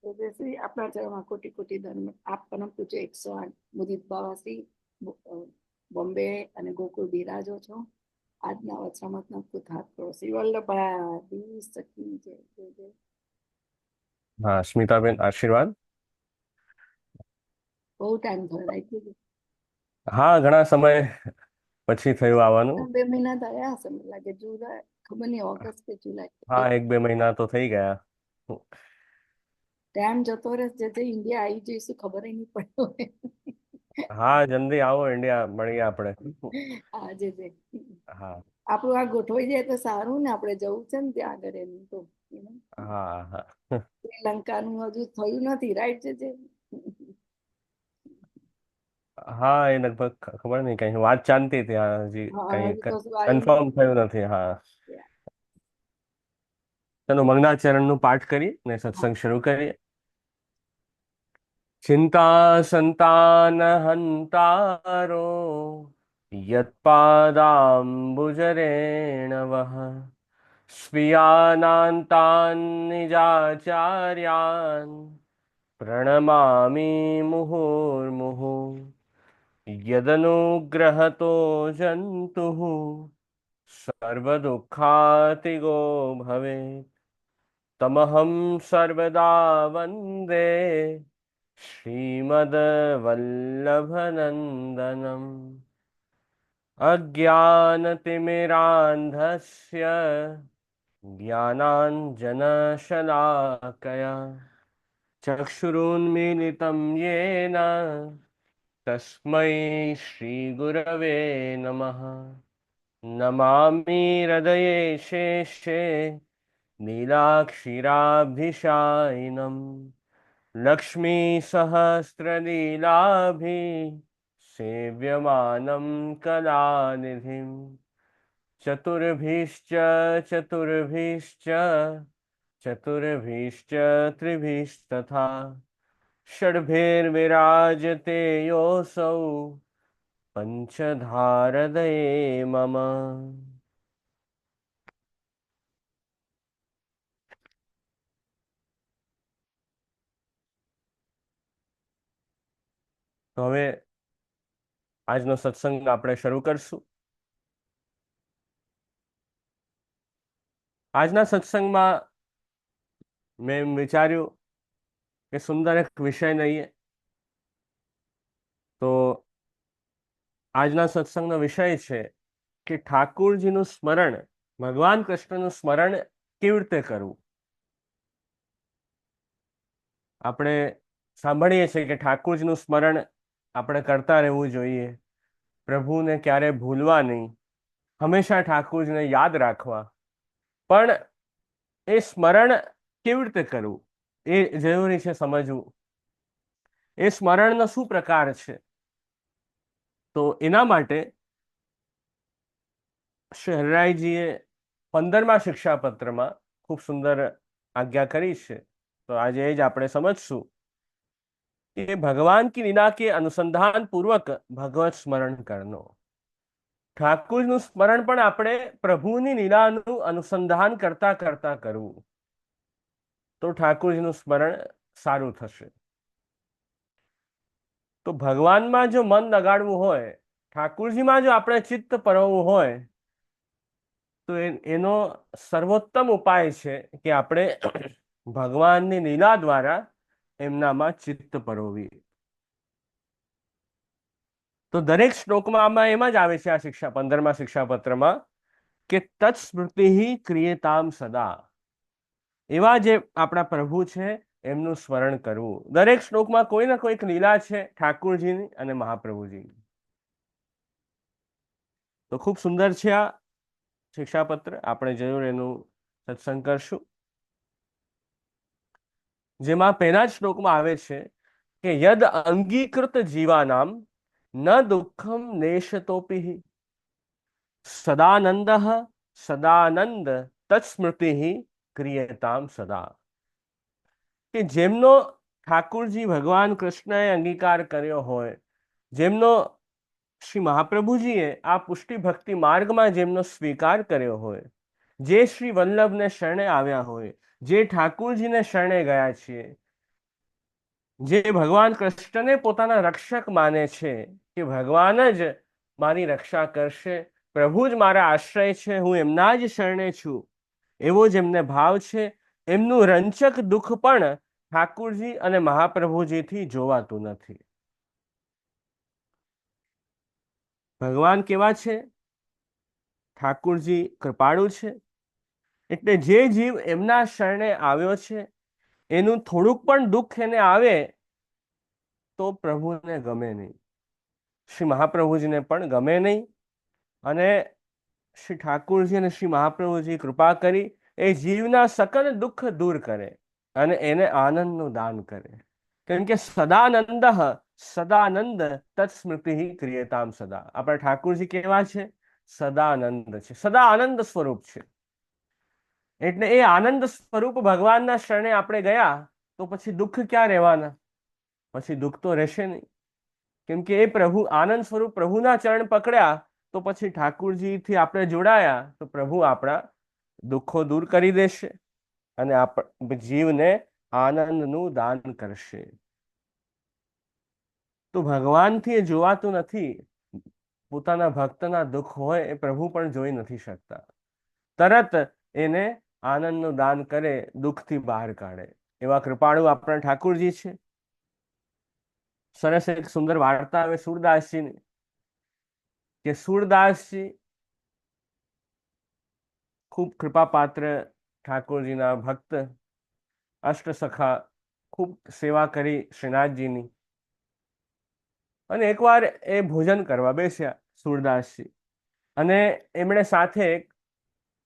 तो जैसे अपना चरणों कोटि कोटि धर्म आप परम पूज्य 108 મુદિત બાવાશ્રી બોમ્બે અને ગોકુળ બિરાજો છો. આજના વચનામતના કૃતાર્થ કરો. શ્રી વલ્લભાઈ સખી જય જય જય. હા, સ્મિતાબેન આશીર્વાદ. બહુ ટાઈમ થયો રાઈટ. હા, ઘણા સમય પછી થયું આવવાનું. 2 મહિના થયા હશે મને લાગે. જુલાઈ, ખબર નહીં, ઓગસ્ટ કે હા, જુલાઈ. 1-2 મહિના તો થઈ ગયા. ટાઈમ જતો રહે જે ઇન્ડિયા આવી જઈશું ખબર નહીં પડે. હા, જલ્દી આવો, ઇન્ડિયા મળીએ આપણે. આજે જે હા આપણું આ ગોઠવાઈ જાય તો સારું ને. આપણે જવું છે ને ત્યાં આગળ એનું તો હા હા. શ્રીલંકાનું હજુ થયું નથી રાઈટ છે. હા, એ લગભગ ખબર નહીં, કઈ વાત ચાલતી ત્યાં, હજી હા કઈ હજુ તો શું આવ્યું કન્ફર્મ નથી. થયું નથી. હા, ચલો મંગળાચરણ નું પાઠ કરીએ ને હા સત્સંગ શરૂ કરીએ. ચિંતા સંતાન હંતારો યત્પાદાંબુજરેણવઃ સ્વીયાનાંતાન નિજાચાર્યાન પ્રણમામિ મુહુર્મુહુ યદનુગ્રહતો જંતુઃ સર્વદુઃખાતિગો ભવેत् તમહં સર્વદા વંદે શ્રીમદ્વલ્લભનંદનમ અજ્ઞાનતિમિરાંધસ્ય જ્ઞાનાંજનશલાકયા ચક્ષુરુન્મીલિतं येन તસ્मै શ્રીગુરવે નમઃ. નમામિ હૃદયે શેષે નીલાક્ષીરાભિષાયનમ લક્ષ્મીસહસ્રલીલાભિ સેવ્યમાनं કલાનિધિં ચતુર્ભિશ્ચ ચતુર્ભિશ્ચ ચતુર્ભિશ્ચ ત્રિભિस्तथा ષડ્ભૈર્વિરાજતે યોऽસૌ પંચધારદયે મમ. તો હવે આજનો સત્સંગ આપણે શરૂ કરશું. આજના સત્સંગમાં મેં વિચાર્યું કે સુંદર એક વિષય લઈએ. તો આજના સત્સંગનો વિષય છે કે ઠાકુરજીનું સ્મરણ, ભગવાન કૃષ્ણનું સ્મરણ કેવી રીતે કરવું. આપણે સાંભળીએ છીએ કે ઠાકુરજીનું સ્મરણ આપણે કરતા રહેવું જોઈએ. પ્રભુને ક્યારે ભૂલવા નહીં, હંમેશા ઠાકુરજીને યાદ રાખવા. પણ એ સ્મરણ કેવી રીતે કરવું એ જરૂરી છે સમજવું. એ સ્મરણનો શું પ્રકાર છે? તો એના માટે શ્રી હરિરાયજીએ 15મા શિક્ષાપત્રમાં ખૂબ સુંદર આજ્ઞા કરી છે. તો આજે એ જ આપણે સમજશું કે ભગવાન કી લીલા કે અનુસંધાન પૂર્વક ભગવત સ્મરણ કરનો. ઠાકુરનું સ્મરણ પણ આપણે પ્રભુની લીલાનું અનુસંધાન કરતા કરતા કરવું, તો ઠાકુરજીનું સ્મરણ સારું થશે. તો ભગવાનમાં જો મન લગાડવું હોય, ઠાકુરજીમાં જો આપણે ચિત્ત પરવવું હોય, તો એનો સર્વોત્તમ ઉપાય છે કે આપણે ભગવાનની લીલા દ્વારા એમનામાં ચિત્ત પરોવીએ. તો દરેક શ્લોકમાં આમાં એમ જ આવે છે, આ 15મા શિક્ષાપત્રમાં, કે તત્સ્મૃતિ ક્રિયેતામ સદા. એવા જે આપણા પ્રભુ છે એમનું સ્મરણ કરવું. દરેક શ્લોકમાં કોઈ ને કોઈક લીલા છે ઠાકુરજીની અને મહાપ્રભુજીની. તો ખૂબ સુંદર છે આ શિક્ષાપત્ર. આપણે જરૂર એનું સત્સંગ કરશું. જેમાં પહેલા જ શ્લોકમાં આવે છે કે યદ અંગીકૃત જીવાનામ ન દુઃખમ નેશતોપિ સદાનંદ સદાનંદ તત્સ્મૃતિ ક્રિયેતામ સદા. કે જેમનો ઠાકુરજી ભગવાન કૃષ્ણએ અંગીકાર કર્યો હોય, જેમનો શ્રી મહાપ્રભુજીએ આ પુષ્ટિ ભક્તિ માર્ગમાં જેમનો સ્વીકાર કર્યો હોય, જે શ્રી વલ્લભને શરણે આવ્યા હોય, જે ઠાકુરજીને શરણે ગયા છીએ, જે ભગવાન કૃષ્ણને પોતાના રક્ષક માને છે કે ભગવાન જ મારી રક્ષા કરશે, પ્રભુ જ મારા આશ્રય છે, હું એમના જ શરણે છું, એવો જ એમને ભાવ છે, એમનું રંચક દુઃખ પણ ઠાકુરજી અને મહાપ્રભુજીથી જોવાતું નથી. ભગવાન કેવા છે? ઠાકુરજી કૃપાળુ છે. એટલે જે જીવ એમના શરણે આવ્યો છે એનું થોડુંક પણ દુઃખ એને આવે તો પ્રભુને ગમે નહીં, શ્રી મહાપ્રભુજીને પણ ગમે નહીં. અને શ્રી ઠાકુરજી અને શ્રી મહાપ્રભુજી કૃપા કરી એ જીવના સકલ દુઃખ દૂર કરે અને એને આનંદનું દાન કરે. કેમ કે સદાનંદ સદાનંદ તત્સ્મૃતિ ક્રિયતામ સદા. આપણા ઠાકુરજી કેવા છે? સદાનંદ છે, સદા આનંદ સ્વરૂપ છે. એટલે એ આનંદ સ્વરૂપ ભગવાનના શરણે આપણે ગયા તો પછી દુઃખ ક્યાં રહેવાના? પછી દુઃખ તો રહેશે નહીં. કેમ કે એ પ્રભુ આનંદ સ્વરૂપ પ્રભુના ચરણ પકડ્યા તો પછી ઠાકુરજીથી આપણે જોડાયા તો પ્રભુ આપણા દુઃખો દૂર કરી દેશે અને જીવને આનંદનું દાન કરશે. તો ભગવાનથી એ જોવાતું નથી. પોતાના ભક્તના દુઃખ હોય એ પ્રભુ પણ જોઈ નથી શકતા. તરત એને આનંદનું દાન કરે, દુઃખથી બહાર કાઢે. એવા કૃપાળુ આપણા ઠાકુરજી છે. સરસ એક સુંદર વાર્તા આવે સુરદાસજીની કે સુરદાસજી ખૂબ કૃપાપાત્ર ઠાકોરજીના ભક્ત, અષ્ટસખા, ખૂબ સેવા કરી શ્રીનાથજીની. અને એકવાર એ ભોજન કરવા બેસ્યા સુરદાસજી, અને એમણે સાથે એક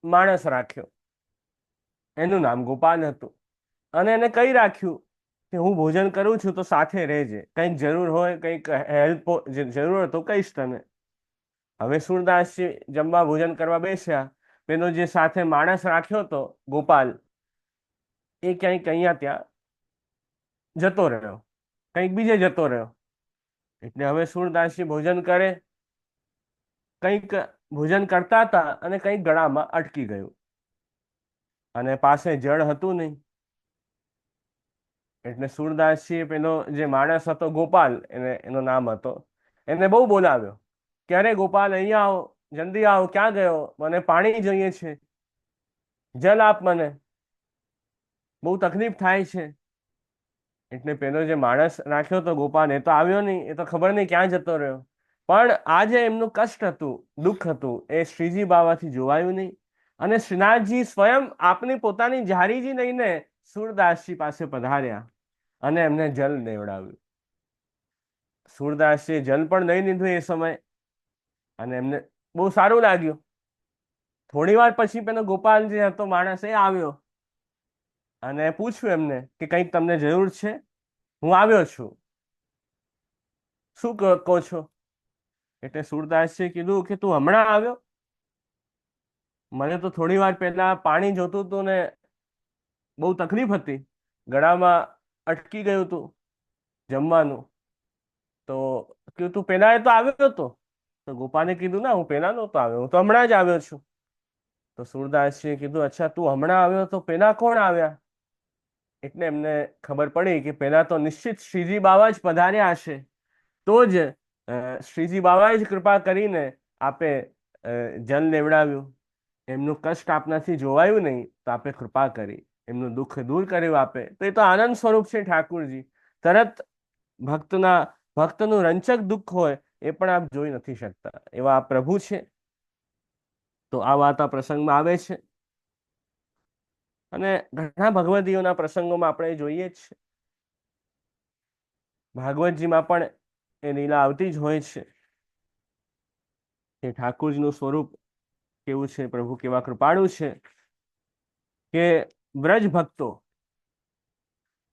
માણસ રાખ્યો. એનું નામ ગોપાલ હતું. અને એને કહી રાખ્યું કે હું ભોજન કરું છું તો સાથે રહેજે, કંઈક જરૂર હોય, કંઈક હેલ્પ જરૂર હોય તો કહીશ તને. હવે સુરદાસજી જમવા ભોજન કરવા બેસ્યા. પેલો જે સાથે માણસ રાખ્યો હતો ગોપાલ, એ ક્યાંક અહીંયા ત્યાં જતો રહ્યો, કંઈક બીજે જતો રહ્યો. એટલે હવે સુરદાસજી ભોજન કરે, કંઈક ભોજન કરતા હતા અને કંઈક ગળામાં અટકી ગયું અને પાસે જળ હતું નહીં. એટલે સુરદાસજી પેલો જે માણસ હતો ગોપાલ, એનો નામ હતો, એને બહુ બોલાવ્યો કે અરે ગોપાલ, અહીંયા આવો, જલ્દી આવો, ક્યાં ગયો? મને પાણી જોઈએ છે, જલ આપ મને, બહુ તકલીફ થાય છે. એટલે પેલો જે માણસ રાખ્યો તો ગોપાલ, એ તો આવ્યો નહીં, એ તો ખબર નહીં ક્યાં જતો રહ્યો. પણ આ જે એમનું કષ્ટ હતું, દુઃખ હતું, એ શ્રીજી બાવાથી જોવાયું નહીં. અને શ્રીનાથજી સ્વયં આપની પોતાની ઝારીજી લઈને સુરદાસજી પાસે પધાર્યા અને એમને જલ દેવડાવ્યું. સુરદાસજીએ જલ પણ લઈ લીધું એ સમય અને એમને બહુ સારું લાગ્યું. થોડી વાર પછી પેલો ગોપાલ જે હતો માણસ, એ આવ્યો અને પૂછ્યું એમને કે કંઈક તમને જરૂર છે? હું આવ્યો છું, શું કહો છો? એટલે સુરદાસજીએ કીધું કે તું હમણાં આવ્યો? મને તો થોડી વાર પહેલા પાણી જોતું હતું ને બહુ તકલીફ હતી, ગળામાં અટકી ગયું હતું જમવાનું. તો કીધું તું પેલા એ તો આવ્યો હતો? તો ગોપાલે કીધું ના, હું પેલા નહોતો આવ્યો, હું તો હમણાં જ આવ્યો છું. તો સુરદાસજીએ કીધું અચ્છા, તું હમણાં આવ્યો તો પેલા કોણ આવ્યા? એટલે એમને ખબર પડી કે પેલા તો નિશ્ચિત શ્રીજી બાવા જ પધાર્યા હશે. તો જ શ્રીજી બાવાએ જ કૃપા કરીને આપે જલ લેવડાવ્યું. એમનું કષ્ટ આપનાથી જોવાયું નહીં તો આપે કૃપા કરી, એમનું દુઃખ દૂર કર્યું આપે. તો એ તો આનંદ સ્વરૂપ છે ઠાકુરજી. તરત ભક્તનું રંચક દુઃખ હોય એ પણ આપ જોઈ નથી શકતા, એવા આ પ્રભુ છે. તો આ વાત આ પ્રસંગમાં આવે છે. અને ઘણા ભગવદીઓના પ્રસંગોમાં આપણે જોઈએ જ છે. ભાગવતજીમાં પણ એ લીલા આવતી જ હોય છે કે ઠાકુરજીનું સ્વરૂપ કેવું છે, પ્રભુ કેવા કૃપાળુ છે કે વ્રજ ભક્તો,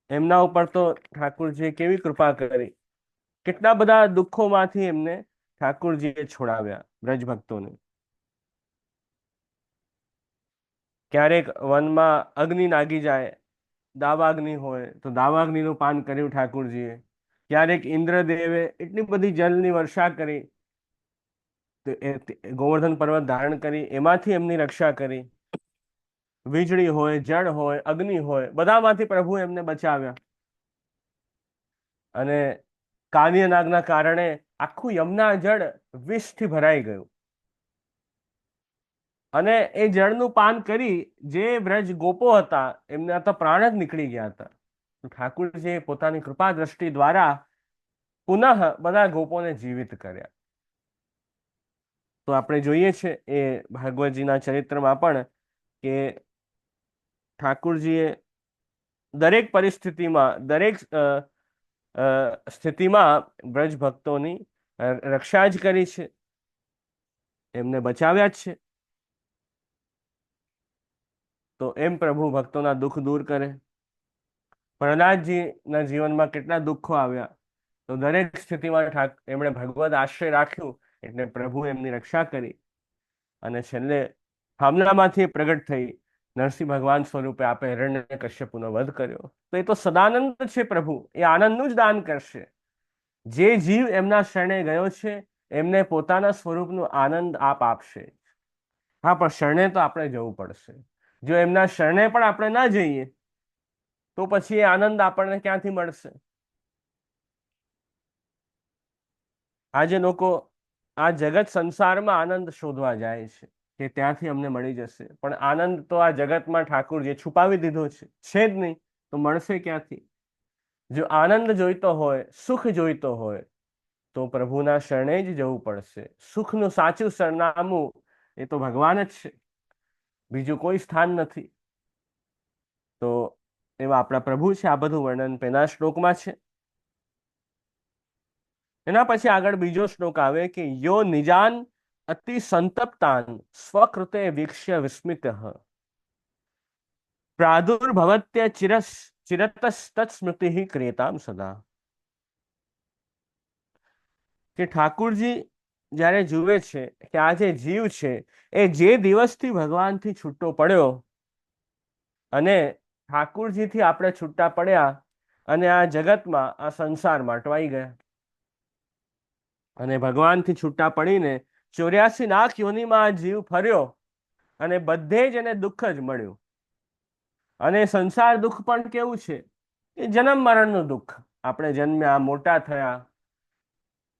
એમના ઉપર તો ઠાકુરજીએ કેવી કૃપા કરી. કેટલા બધા દુઃખોમાંથી એમને ઠાકુરજીએ છોડાવ્યા વ્રજ ભક્તોને. ક્યારેક વનમાં અગ્નિ લાગી જાય, દાવાગ્નિ હોય તો દાવાગ્નિનું પાન કર્યું ઠાકુરજીએ. ક્યારેક ઇન્દ્રદેવે એટલી બધી જલની વર્ષા કરી, ગોવર્ધન પર્વત ધારણ કરી, એમાંથી એમની રક્ષા કરી. વીજળી હોય, જળ હોય, અગ્નિ હોય, બધામાંથી પ્રભુ એમને બચાવ્યા. અને કાલિયનાગના કારણે આખું યમુના જળ વિષથી ભરાઈ ગયું અને એ જળનું પાન કરી જે વ્રજ ગોપો હતા એમના તો પ્રાણ જ નીકળી ગયા હતા. ઠાકુરજીએ પોતાની કૃપા દ્રષ્ટિ દ્વારા પુનઃ બધા ગોપોને જીવિત કર્યા. તો આપણે જોઈએ છે એ ભાગવતજીના ચરિત્રમાં પણ કે ઠાકુરજીએ દરેક પરિસ્થિતિમાં, દરેક સ્થિતિમાં બ્રજ ભક્તોની રક્ષા જ કરી છે, એમને બચાવ્યા જ છે. તો એમ પ્રભુ ભક્તોના દુઃખ દૂર કરે. પ્રહલાદજીના જીવનમાં કેટલા દુઃખો આવ્યા, તો દરેક સ્થિતિમાં એમણે ભગવદ આશ્રય રાખ્યું એટલે પ્રભુ એમની રક્ષા કરી અને છેલ્લે થાંભલામાંથી પ્રગટ થઈ નરસિંહ ભગવાન સ્વરૂપે આપે હિરણ્યકશ્યપુનો વધ કર્યો. તો એ તો સદાનંદ છે પ્રભુ, એ આનંદનું જ દાન કરશે. જે જીવ એમના શરણે ગયો છે એમને પોતાના સ્વરૂપનું આનંદ આપશે. હા, પણ શરણે તો આપણે જવું પડશે. જો એમના શરણે પણ આપણે ના જઈએ તો પછી એ આનંદ આપણને ક્યાંથી મળશે? આજે લોકો આ જગત સંસારમાં આનંદ શોધવા જાય છે કે ત્યાંથી અમને મળી જશે, પણ આનંદ તો આ જગતમાં ઠાકુરજીએ છુપાવી દીધો છે જ નહીં, તો મળશે ક્યાંથી? જો આનંદ જોઈતો હોય, સુખ જોઈતો હોય તો પ્રભુના શરણે જ જવું પડશે. સુખનું સાચું સરનામું એ તો ભગવાન જ છે, બીજું કોઈ સ્થાન નથી. તો એવા આપણા પ્રભુ છે. આ બધું વર્ણન પહેલા શ્લોકમાં છે. એના પછી આગળ બીજો શ્લોક આવે કે યો નિજાન અતિ સંતપ્તાન સ્વકૃતે વીક્ષ્ય વિસ્મિતઃ પ્રાદુર્ભવત્ય ચિરતસ્તત્સ્મૃતિ ક્રિયતામ સદા. કે ઠાકુરજી જ્યારે જુએ છે કે આ જે જીવ છે એ જે દિવસથી ભગવાનથી છૂટો પડ્યો અને ઠાકુરજીથી આપણે છૂટા પડ્યા અને આ જગતમાં, આ સંસારમાં અટવાઈ ગયા અને ભગવાનથી છૂટા પડીને 84 લાખ યોનિમાં આ જીવ ફર્યો અને બધે જ એને દુઃખ જ મળ્યું. અને સંસાર દુઃખ પણ કેવું છે? એ જન્મ મરણનું દુઃખ. આપણે જન્મ્યા, મોટા થયા,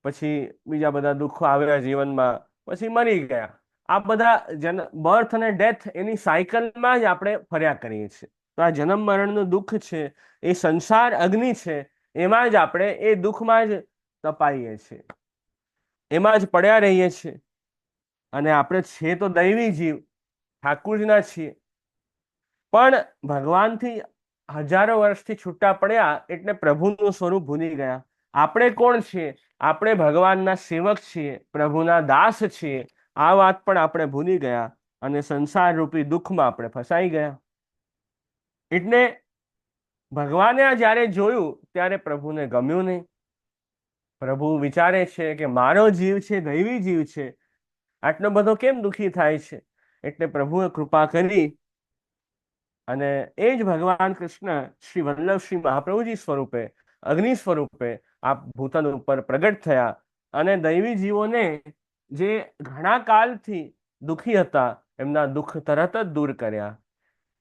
પછી બીજા બધા દુઃખો આવ્યા જીવનમાં, પછી મરી ગયા. આ બધા બર્થ અને ડેથ એની સાયકલમાં જ આપણે ફર્યા કરીએ છીએ. તો આ જન્મ મરણનું દુઃખ છે, એ સંસાર અગ્નિ છે, એમાં જ આપણે એ દુઃખમાં જ તપાઈએ છીએ, એમાં જ પડ્યા રહીએ છીએ. અને આપણે છે તો દૈવી જીવ, ઠાકુરજીના છીએ, પણ ભગવાનથી હજારો વર્ષથી છૂટા પડ્યા એટલે પ્રભુનું સ્વરૂપ ભૂલી ગયા. આપણે કોણ છીએ? આપણે ભગવાનના સેવક છીએ, પ્રભુના દાસ છીએ. આ વાત પણ આપણે ભૂલી ગયા અને સંસાર રૂપી દુઃખમાં આપણે ફસાઈ ગયા. એટલે ભગવાને આ જ્યારે જોયું ત્યારે પ્રભુને ગમ્યું નહીં. પ્રભુ વિચારે છે કે મારો જીવ છે, દૈવી જીવ છે, આટલો બધો કેમ દુઃખી થાય છે? એટલે પ્રભુએ કૃપા કરી અને એ જ ભગવાન કૃષ્ણ શ્રી વલ્લભ શ્રી મહાપ્રભુજી સ્વરૂપે, અગ્નિ સ્વરૂપે આ ભૂતલ ઉપર પ્રગટ થયા અને દૈવી જીવોને જે ઘણા કાલથી દુઃખી હતા એમના દુઃખ તરત જ દૂર કર્યા.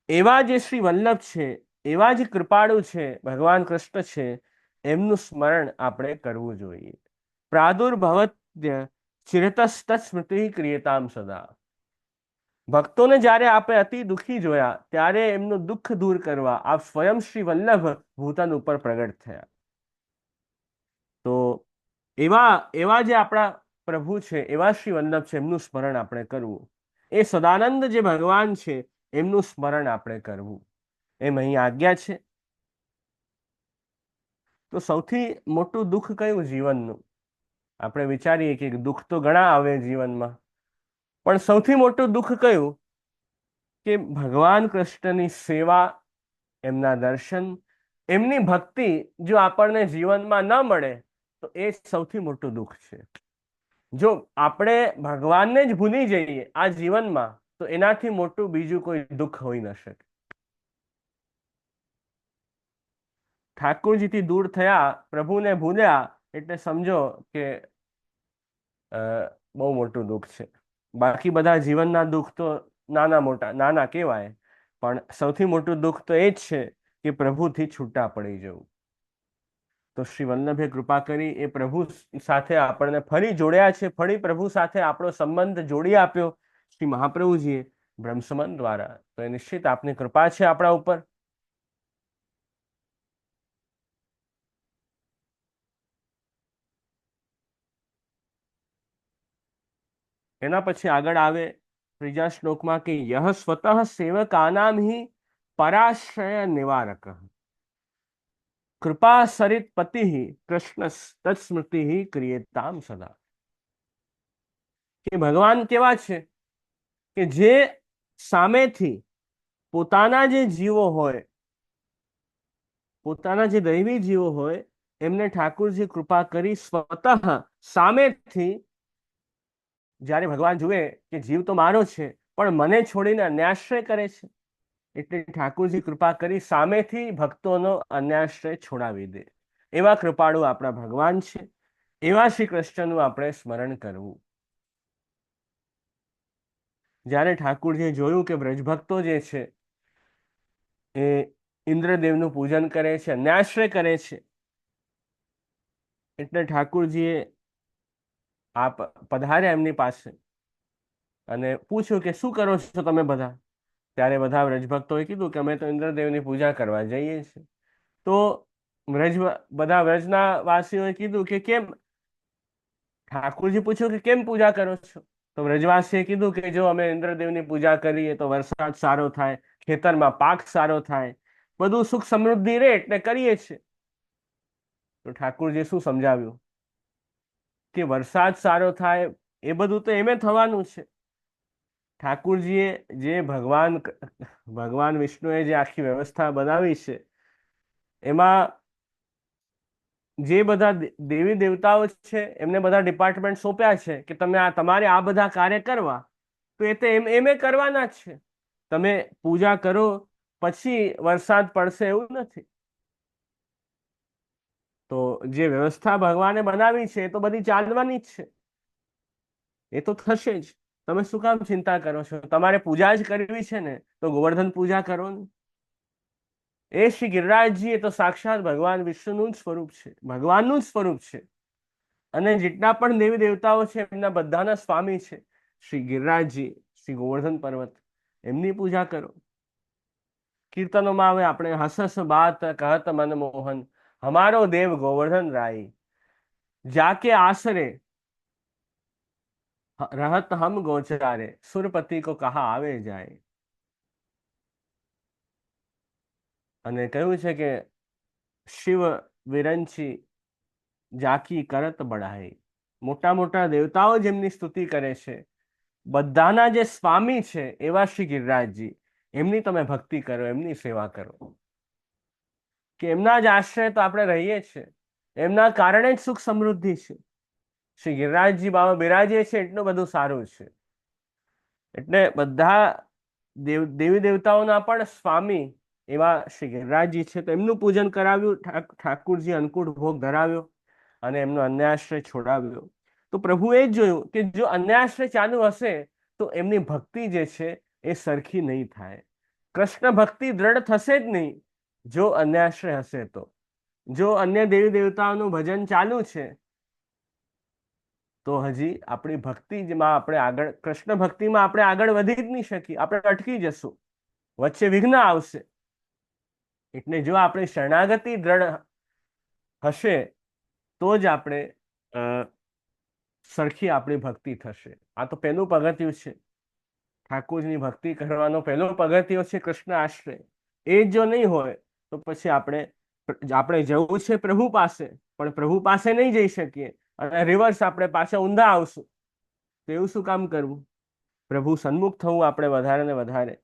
એવા જે શ્રી વલ્લભ છે, એવા જ કૃપાળુ છે ભગવાન કૃષ્ણ છે, એમનું સ્મરણ આપણે કરવું જોઈએ. પ્રાદુર્ભવત્ય ચિરતસ્તત્સ્મૃતિ ક્રિયતામ સદા. ભક્તોને જ્યારે આપણે અતિ દુઃખી જોયા ત્યારે એમનું દુઃખ દૂર કરવા આપ સ્વયં શ્રી વલ્લભ ભૂતલ ઉપર પ્રગટ થયા. તો એવા જે આપણા પ્રભુ છે, એવા શ્રી વલ્લભ છે, એમનું સ્મરણ આપણે કરવું. એ સદાનંદ જે ભગવાન છે એમનું સ્મરણ આપણે કરવું, એમ અહીં આજ્ઞા છે. તો સૌથી મોટું દુઃખ કયું જીવનનું? આપણે વિચારીએ કે દુઃખ તો ઘણા આવે જીવનમાં, પણ સૌથી મોટું દુઃખ કયું? કે ભગવાન કૃષ્ણની સેવા, એમના દર્શન, એમની ભક્તિ જો આપણને જીવનમાં ન મળે તો એ સૌથી મોટું દુઃખ છે. જો આપણે ભગવાનને જ ભૂલી જઈએ આ જીવનમાં તો એનાથી મોટું બીજું કોઈ દુઃખ હોઈ ન શકે. ઠાકુરજીથી દૂર થયા, પ્રભુને ભૂલ્યા એટલે સમજો કે બહુ મોટું દુઃખ છે. બાકી બધા જીવનના દુઃખ તો નાના કહેવાય, પણ સૌથી મોટું દુઃખ તો એ જ છે કે પ્રભુથી છૂટા પડી જવું. તો શ્રી વલ્લભે કૃપા કરી એ પ્રભુ સાથે આપણને ફરી જોડ્યા છે, ફરી પ્રભુ સાથે આપણો સંબંધ જોડી આપ્યો શ્રી મહાપ્રભુજીએ બ્રહ્મસમન દ્વારા. તો એ નિશ્ચિત આપની કૃપા છે આપણા ઉપર. એના પછી આગળ આવે ત્રીજા શ્લોકમાં કે યહ સ્વતઃ સેવકાનામ હિ પરાશ્રય નિવારક કૃપા સરિત પતિ કૃષ્ણ તત્સ્મૃતિ ક્રિયેતામ સદા. કે ભગવાન કેવા છે કે જે સામેથી પોતાના જે જીવો હોય, પોતાના જે દૈવી જીવો હોય એમને ઠાકુરજી કૃપા કરી સ્વતઃ સામેથી, જ્યારે ભગવાન જુએ કે જીવ તો મારો છે પણ મને છોડીને અન્યાશ્રય કરે છે, એટલે ઠાકુરજી કૃપા કરી સામેથી ભક્તોનો અન્યાશ્રય છોડાવી દે. એવા કૃપાળુ આપણા ભગવાન છે. એવા શ્રી કૃષ્ણનું આપણે સ્મરણ કરવું. જ્યારે ઠાકુરજીએ જોયું કે બ્રજભક્તો જે છે એ ઇન્દ્રદેવનું પૂજન કરે છે, અન્યાશ્રય કરે છે, એટલે ઠાકુરજીએ આપ પધાર્યા એમની પાસે અને પૂછ્યું કે શું કરો છો તમે બધા? ત્યારે બધા વ્રજભક્તોએ કીધું કે અમે તો ઇન્દ્રદેવની પૂજા કરવા જઈએ છીએ. તો બધા વ્રજના વાસીઓએ કીધું કે કેમ? ઠાકુરજી પૂછ્યું કે કેમ પૂજા કરો છો? તો વ્રજવાસીએ કીધું કે જો અમે ઇન્દ્રદેવની પૂજા કરીએ તો વરસાદ સારો થાય, ખેતરમાં પાક સારો થાય, બધું સુખ સમૃદ્ધિ રહે એટલે કરીએ છીએ. તો ઠાકુરજીએ શું સમજાવ્યું કે વરસાદ સારો થાય એ બધું તો એમે થવાનું છે. ઠાકુરજીએ જે ભગવાન વિષ્ણુએ જે આખી વ્યવસ્થા બનાવી છે એમાં જે બધા દેવી દેવતાઓ છે એમને બધા ડિપાર્ટમેન્ટ સોંપ્યા છે કે તમારે આ બધા કાર્ય કરવા, તો એ તો એમે કરવાના જ છે. તમે પૂજા કરો પછી વરસાદ પડશે એવું નથી. તો જે વ્યવસ્થા ભગવાને બનાવી છે એ તો બધી ચાલવાની જ છે, એ તો થશે જ. તમે શું કામ ચિંતા કરો છો? તમારે પૂજા જ કરવી છે ને તો ગોવર્ધન પૂજા કરો ને. એ શ્રી ગિરિરાજજી એ તો સાક્ષાત ભગવાન વિષ્ણુનું જ સ્વરૂપ છે, ભગવાનનું જ સ્વરૂપ છે. અને જેટલા પણ દેવી દેવતાઓ છે એમના બધાના સ્વામી છે શ્રી ગિરિરાજજી, શ્રી ગોવર્ધન પર્વત. એમની પૂજા કરો. કીર્તનોમાં આવે આપણે હસ હસ બાત કહત મનમોહન હમારો દેવ ગોવર્ધન રાય જાકે આસરે रहत हम गोचरारे सुरपति को कहा આવે જાય. અને કહ્યું છે કે શિવ વિરંચી જાકી કરત બઢાઈ. મોટા મોટા દેવતાઓ જેમની સ્તુતિ કરે છે, બધાના જે સ્વામી છે એવા શ્રી ગિરિરાજજી, એમની તમે ભક્તિ કરો, એમની સેવા કરો. કે એમના જ આશ્રય તો આપણે રહીએ છીએ, એમના કારણે જ સુખ સમૃદ્ધિ છે. શ્રી ગિરિરાજજી બાબા બિરાજે છે એટલું બધું સારું છે. એટલે બધા દેવી દેવતાઓના પણ સ્વામી એવા શ્રી ગિરિરાજજી છે. તો એમનું પૂજન કરાવ્યું, ઠાકુરજી અન્નકૂટ ભોગ ધરાવ્યો અને એમનો અન્યાશ્રય છોડાવ્યો. તો પ્રભુએ જ જોયું કે જો અન્યાશ્રય ચાલુ હશે તો એમની ભક્તિ જે છે એ સરખી નહીં થાય. કૃષ્ણ ભક્તિ દ્રઢ થશે જ નહીં જો અન્યાશ્રય હશે. તો જો અન્ય દેવી દેવતાઓનું ભજન ચાલુ છે તો હજી આપણી ભક્તિમાં આપણે આગળ, કૃષ્ણ ભક્તિમાં આપણે આગળ વધી જ નહીં શકીએ, આપણે અટકી જશું, વચ્ચે વિઘ્ન આવશે. એટલે જો આપણી શરણાગતિ દ્રઢ હશે તો જ આપણે સરખી આપણી ભક્તિ થશે. આ તો પહેલું પગથિયું છે. ઠાકોરજીની ભક્તિ કરવાનો પહેલો પગથિયો છે કૃષ્ણ આશ્રય. એ જો નહીં હોય તો પછી આપણે જવું છે પ્રભુ પાસે, પણ પ્રભુ પાસે નહીં જઈ શકીએ અને રિવર્સ આપણે પાછા ઊંધા આવશું. તો એવું શું કામ કરવું? પ્રભુ સન્મુખ થવું આપણે વધારે ને વધારે.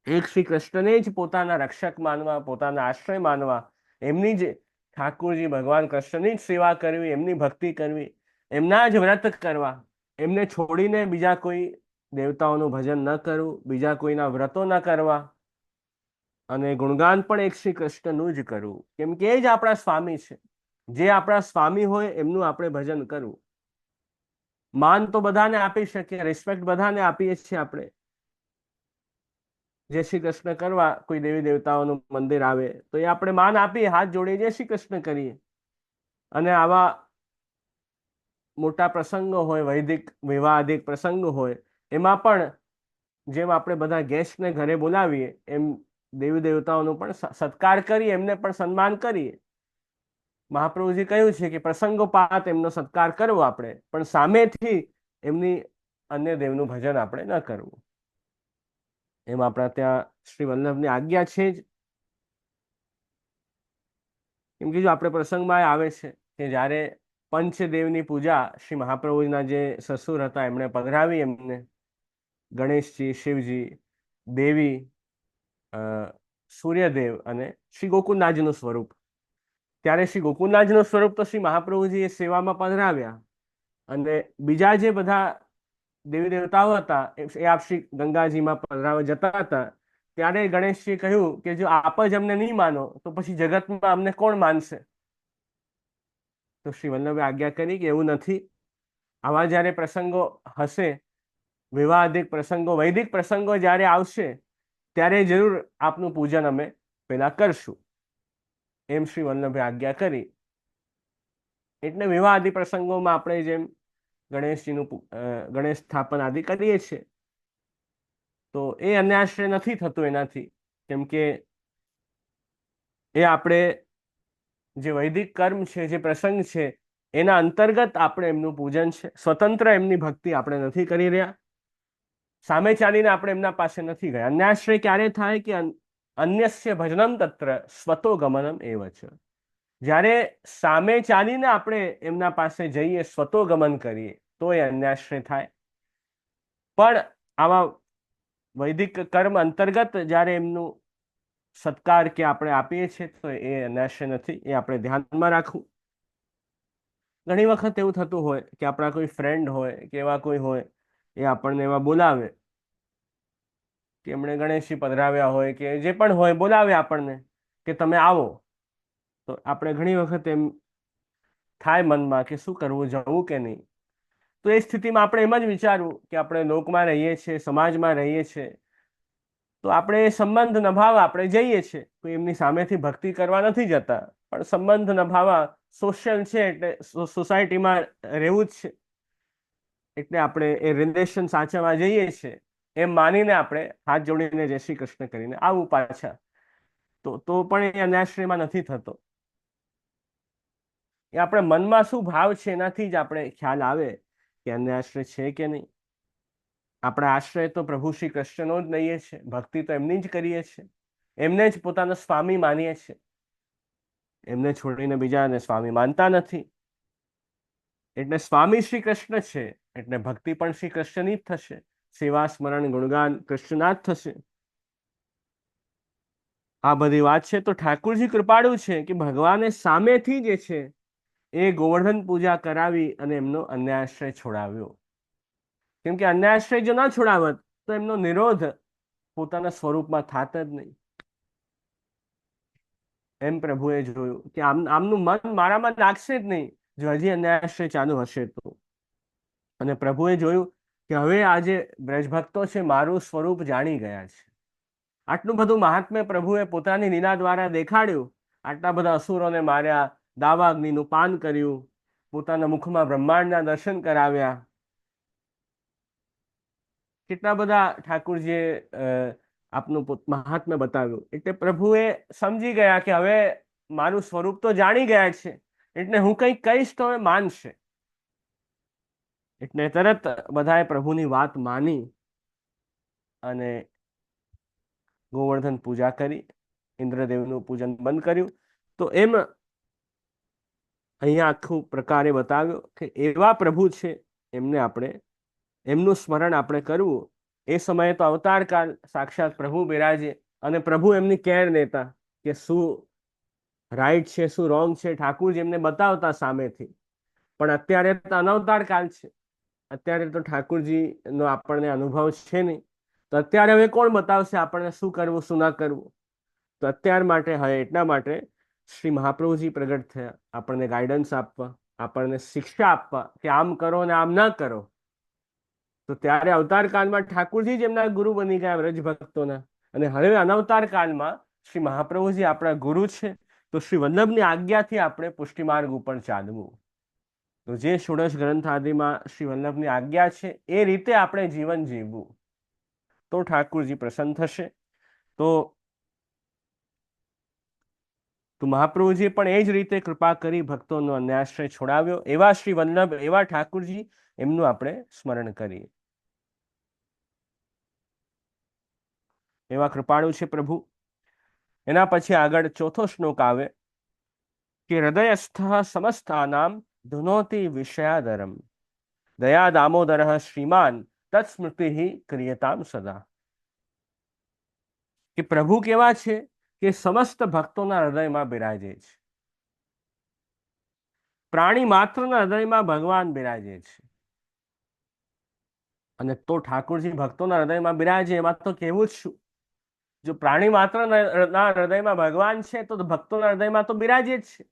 એક શ્રી કૃષ્ણને જ પોતાના રક્ષક માનવા, પોતાના આશ્રય માનવા, એમની જ ઠાકોરજી ભગવાન કૃષ્ણની જ સેવા કરવી, એમની ભક્તિ કરવી, એમના જ વ્રત કરવા, એમને છોડીને બીજા કોઈ દેવતાઓનું ભજન ન કરવું, બીજા કોઈના વ્રતો ન કરવા, અને ગુણગાન પણ એક શ્રી કૃષ્ણનું જ કરવું. કેમ કે એ જ આપણા સ્વામી છે. જે આપણા સ્વામી હોય એમનું આપણે ભજન કરવું. માન તો બધાને આપી શકીએ, રિસ્પેક્ટ બધાને આપીએ છીએ આપણે, જય શ્રી કૃષ્ણ કરવા કોઈ દેવી દેવતાઓનું મંદિર આવે તો એ આપણે માન આપીએ, હાથ જોડીએ, જય શ્રી કૃષ્ણ કરીએ. અને આવા મોટા પ્રસંગો હોય, વૈદિક વિવાહાદિક પ્રસંગો હોય, એમાં પણ જેમ આપણે બધા ગેસ્ટને ઘરે બોલાવીએ એમ દેવી દેવતાઓનો પણ સત્કાર કરીએ, એમને પણ સન્માન કરીએ. મહાપ્રભુજી કહ્યું છે કે પ્રસંગોપાત એમનો સત્કાર કરવો આપણે, પણ સામેથી એમની અન્ય દેવનું ભજન આપણે ન કરવું. એમ આપણા ત્યાં શ્રી વલ્લભની આજ્ઞા છે જ. કેમ કે જો આપણે પ્રસંગમાં આવે છે કે જ્યારે પંચદેવની પૂજા શ્રી મહાપ્રભુજીના જે સસુર હતા એમણે પધરાવી, એમને ગણેશજી, શિવજી, દેવી, સૂર્યદેવ અને શ્રી ગોકુળનાથજીનું સ્વરૂપ. ત્યારે શ્રી ગોકુળનાથજીનું સ્વરૂપ તો શ્રી મહાપ્રભુજી એ સેવામાં પધરાવ્યા, અને બીજા જે બધા દેવી દેવતાઓ હતા એ આપ શ્રી ગંગાજીમાં પધરાવા જતા હતા. ત્યારે ગણેશજીએ કહ્યું કે જો આપ જ અમને નહીં માનો તો પછી જગતમાં અમને કોણ માનશે? તો શ્રી વલ્લભે આજ્ઞા કરી કે એવું નથી. આવા જ્યારે પ્રસંગો હશે, વિવાહાદિક પ્રસંગો, વૈદિક પ્રસંગો જ્યારે આવશે ત્યારે જરૂર આપનું પૂજન અમે પેલા કરશું. એમ શ્રી વલ્લભે આજ્ઞા કરી. એટલે વિવાહાદિક પ્રસંગોમાં આપણે જેમ ગણેશજીનું ગણેશ સ્થાપન આદિ કરીએ છીએ, તો એ અન્યાશ્રય નથી થતું એનાથી. કેમ કે એ આપણે જે વૈદિક કર્મ છે, જે પ્રસંગ છે, એના અંતર્ગત આપણે એમનું પૂજન છે. સ્વતંત્ર એમની ભક્તિ આપણે નથી કરી રહ્યા, સામે ચાલીને આપણે એમના પાસે નથી ગયા. અન્યાશ્રય ક્યારે થાય કે અન્યસ્ય ભજનમ તત્ર સ્વતો ગમનમ એવ છે. જ્યારે સામે ચાલીને આપણે એમના પાસે જઈએ, સ્વતો ગમન કરીએ, તો એ અન્યાશ્રય થાય. પણ આવા વૈદિક કર્મ અંતર્ગત જ્યારે એમનું સત્કાર કે આપણે આપીએ છીએ તો એ અન્યાશ્રય નથી. એ આપણે ધ્યાનમાં રાખવું. ઘણી વખત એવું થતું હોય કે આપણા કોઈ ફ્રેન્ડ હોય કે એવા કોઈ હોય, એ આપણને એવા બોલાવે કે એમણે ગણેશજી પધરાવ્યા હોય કે જે પણ હોય, બોલાવે આપણને કે તમે આવો. તો આપણે ઘણી વખત એમ થાય મનમાં કે શું કરવું, જવું કે નહીં. તો એ સ્થિતિમાં આપણે એમ જ વિચારવું કે આપણે લોકમાં રહીએ છીએ, સમાજમાં રહીએ છીએ, તો આપણે એ સંબંધ નભાવવા આપણે જઈએ છીએ. કોઈ એમની સામેથી ભક્તિ કરવા નથી જતા, પણ સંબંધ નભાવવા, સોશિયલ છે એટલે સોસાયટીમાં રહેવું જ છે, એટલે આપણે એ રિલેશન સાચવવા જઈએ છીએ એમ માનીને આપણે હાથ જોડીને જય શ્રી કૃષ્ણ કરીને આવું પાછા. તો પણ એ અન્યાશ્રયમાં નથી થતો. એ આપણે મનમાં શું ભાવ છે એનાથી જ આપણે ખ્યાલ આવે કે અન્યાશ્રય છે કે નહીં. આપણે આશ્રય તો પ્રભુ શ્રી કૃષ્ણનો જ લઈએ છીએ, ભક્તિ તો એમની જ કરીએ છીએ, એમને જ પોતાનો સ્વામી માનીએ છીએ, એમને છોડીને બીજાને સ્વામી માનતા નથી. એટલે સ્વામી શ્રી કૃષ્ણ છે એટલે ભક્તિ પણ શ્રી કૃષ્ણની જ થશે, સેવા સ્મરણ ગુણગાન કૃષ્ણના જ થશે. આ બધી વાત છે તો ઠાકુરજી કૃપાળુ છે કે ભગવાને સામેથી જે છે એ ગોવર્ધન પૂજા કરાવી અને એમનો અન્યાશ્રય છોડાવ્યો. કેમ કે અન્યાશ્રય જો ના છોડાવત તો એમનો નિરોધ પોતાના સ્વરૂપમાં થાત જ નહીં. એમ પ્રભુએ જોયું કે આમનું મન મારામાં લાગશે જ નહીં જો હજી અન્યાશ્રય ચાલુ હશે તો. અને પ્રભુએ જોયું કે હવે આજે બ્રજભક્તો છે મારું સ્વરૂપ જાણી ગયા છે. આટલું બધું મહાત્મ્ય પ્રભુએ પોતાની લીલા દ્વારા દેખાડ્યું. આટલા બધા અસુરોને માર્યા, દાવાગ્નિનું પાન કર્યું, પોતાના મુખમાં બ્રહ્માંડના દર્શન કરાવ્યા. કેટલા બધા ઠાકુરજીએ આપનું મહાત્મ્ય બતાવ્યું. એટલે પ્રભુએ સમજી ગયા કે હવે મારું સ્વરૂપ તો જાણી ગયા છે, એટલે હું કંઈક કહીશ તો એ માનશે. એટલે તરત બધાએ પ્રભુની વાત માની અને ગોવર્ધન પૂજા કરી, ઇન્દ્રદેવનું પૂજન બંધ કર્યું. તો એમ અહીંયા આખું પ્રકારે બતાવ્યું કે એવા પ્રભુ છે એમને આપણે એમનું સ્મરણ આપણે કરવું. એ સમયે તો અવતાર કાળ સાક્ષાત પ્રભુ બિરાજે અને પ્રભુ એમની કેર લેતા કે શું રાઈટ છે, શું રોંગ છે, ઠાકુરજી એમને બતાવતા સામેથી. પણ અત્યારે તો અનવતાર કાળ છે, અત્યારે તો ઠાકુરજીનો આપણને અનુભવ છે નહીં. તો અત્યારે હવે કોણ બતાવશે આપણને શું કરવું શું ના કરવું? તો અત્યાર માટે હવે એટલા માટે શ્રી મહાપ્રભુજી પ્રગટ થયા આપણને ગાઈડન્સ આપવા, આપણને શિક્ષા આપવા કે આમ કરો ને આમ ના કરો. તો ત્યારે અવતાર કાળમાં ઠાકુરજી જ એમના ગુરુ બની ગયા વ્રજ ભક્તોના. અને હવે અનવતાર કાળમાં શ્રી મહાપ્રભુજી આપણા ગુરુ છે, તો શ્રી વલ્લભની આજ્ઞાથી આપણે પુષ્ટિ માર્ગ ઉપર ચાલવું. તો જે ષોડશ ગ્રંથ આદિમાં શ્રી વલ્લભની આજ્ઞા છે એ રીતે આપણે જીવન જીવવું, તો ઠાકુરજી પ્રસન્ન થશે. તો મહાપ્રભુજી પણ એ જ રીતે કૃપા કરી ભક્તોનો અન્યાશ્રય છોડાવ્યો. એવા શ્રી વલ્લભ, એવા ઠાકુરજી, એમનું આપણે સ્મરણ કરીએ. એવા કૃપાળુ છે પ્રભુ. એના પછી આગળ ચોથો શ્લોક આવે કે હૃદયસ્થ સમસ્તાનામ ધુનોતિ વિષયાદરમ દયા દામોદર શ્રીમાન તત્સ્મૃતિ ક્રિયતામ સદા. કે પ્રભુ કેવા છે કે સમસ્ત ભક્તોના હૃદયમાં બિરાજે છે. પ્રાણી માત્રના હૃદયમાં ભગવાન બિરાજે છે. અને તો ઠાકુરજી ભક્તોના હૃદયમાં બિરાજે એમાં તો કેવું જ શું? જો પ્રાણી માત્ર ના હૃદયમાં ભગવાન છે તો ભક્તોના હૃદયમાં તો બિરાજે જ છે.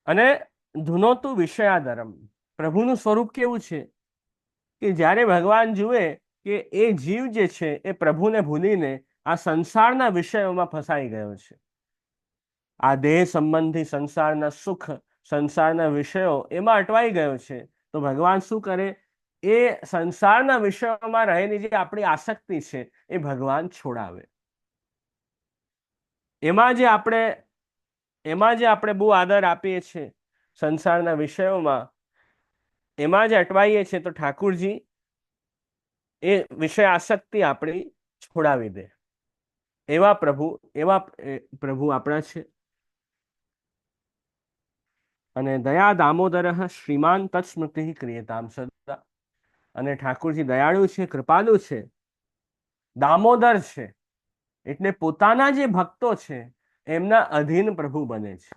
અને ધુનોતું વિષયાધરમ, પ્રભુનું સ્વરૂપ કેવું છે કે જ્યારે ભગવાન જુએ કે એ જીવ જે છે એ પ્રભુને ભૂલીને આ સંસારના વિષયોમાં ફસાઈ ગયો છે, આ દેહ સંબંધી સંસારના સુખ, સંસારના વિષયો એમાં અટવાઈ ગયો છે, તો ભગવાન શું કરે? એ સંસારના વિષયોમાં રહેલી જે આપણી આસક્તિ છે એ ભગવાન છોડાવે. એમાં જે આપણે બહુ આદર આપીએ છીએ સંસારના વિષયોમાં, એમાં જે અટવાઈએ છીએ, તો ઠાકુરજી એ વિષય આસક્તિ આપણી છોડાવી દે. એવા પ્રભુ આપણા છે. અને દયા દામોદર શ્રીમાન તત્સ્મૃતિ ક્રિયતામ સદા. અને ઠાકુરજી દયાળુ છે, કૃપાલુ છે, દામોદર છે, એટલે પોતાના જે ભક્તો છે એમના અધીન પ્રભુ બને છે.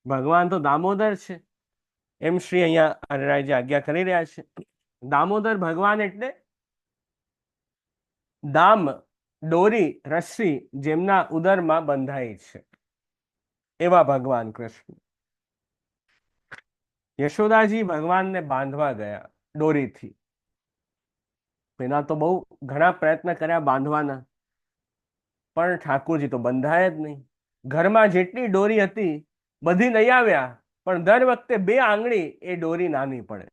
ભગવાન તો દામોદર છે, એમ શ્રી અહીંયા હરિરાયજી આજ્ઞા કરી રહ્યા છે. દામોદર ભગવાન એટલે દામ, દોરી, રસ્સી જેમના ઉદરમાં બંધાઈ છે, એવા ભગવાન કૃષ્ણ. યશોદાજી ભગવાનને બાંધવા ગયા દોરીથી. પેલા તો બહુ ઘણા પ્રયત્ન કર્યા બાંધવાના, પણ ઠાકુરજી તો બંધાય જ નહીં. ઘરમાં જેટલી દોરી હતી બધી લઈ આવ્યા, પણ દર વખતે 2 આંગળી એ દોરી નાની પડે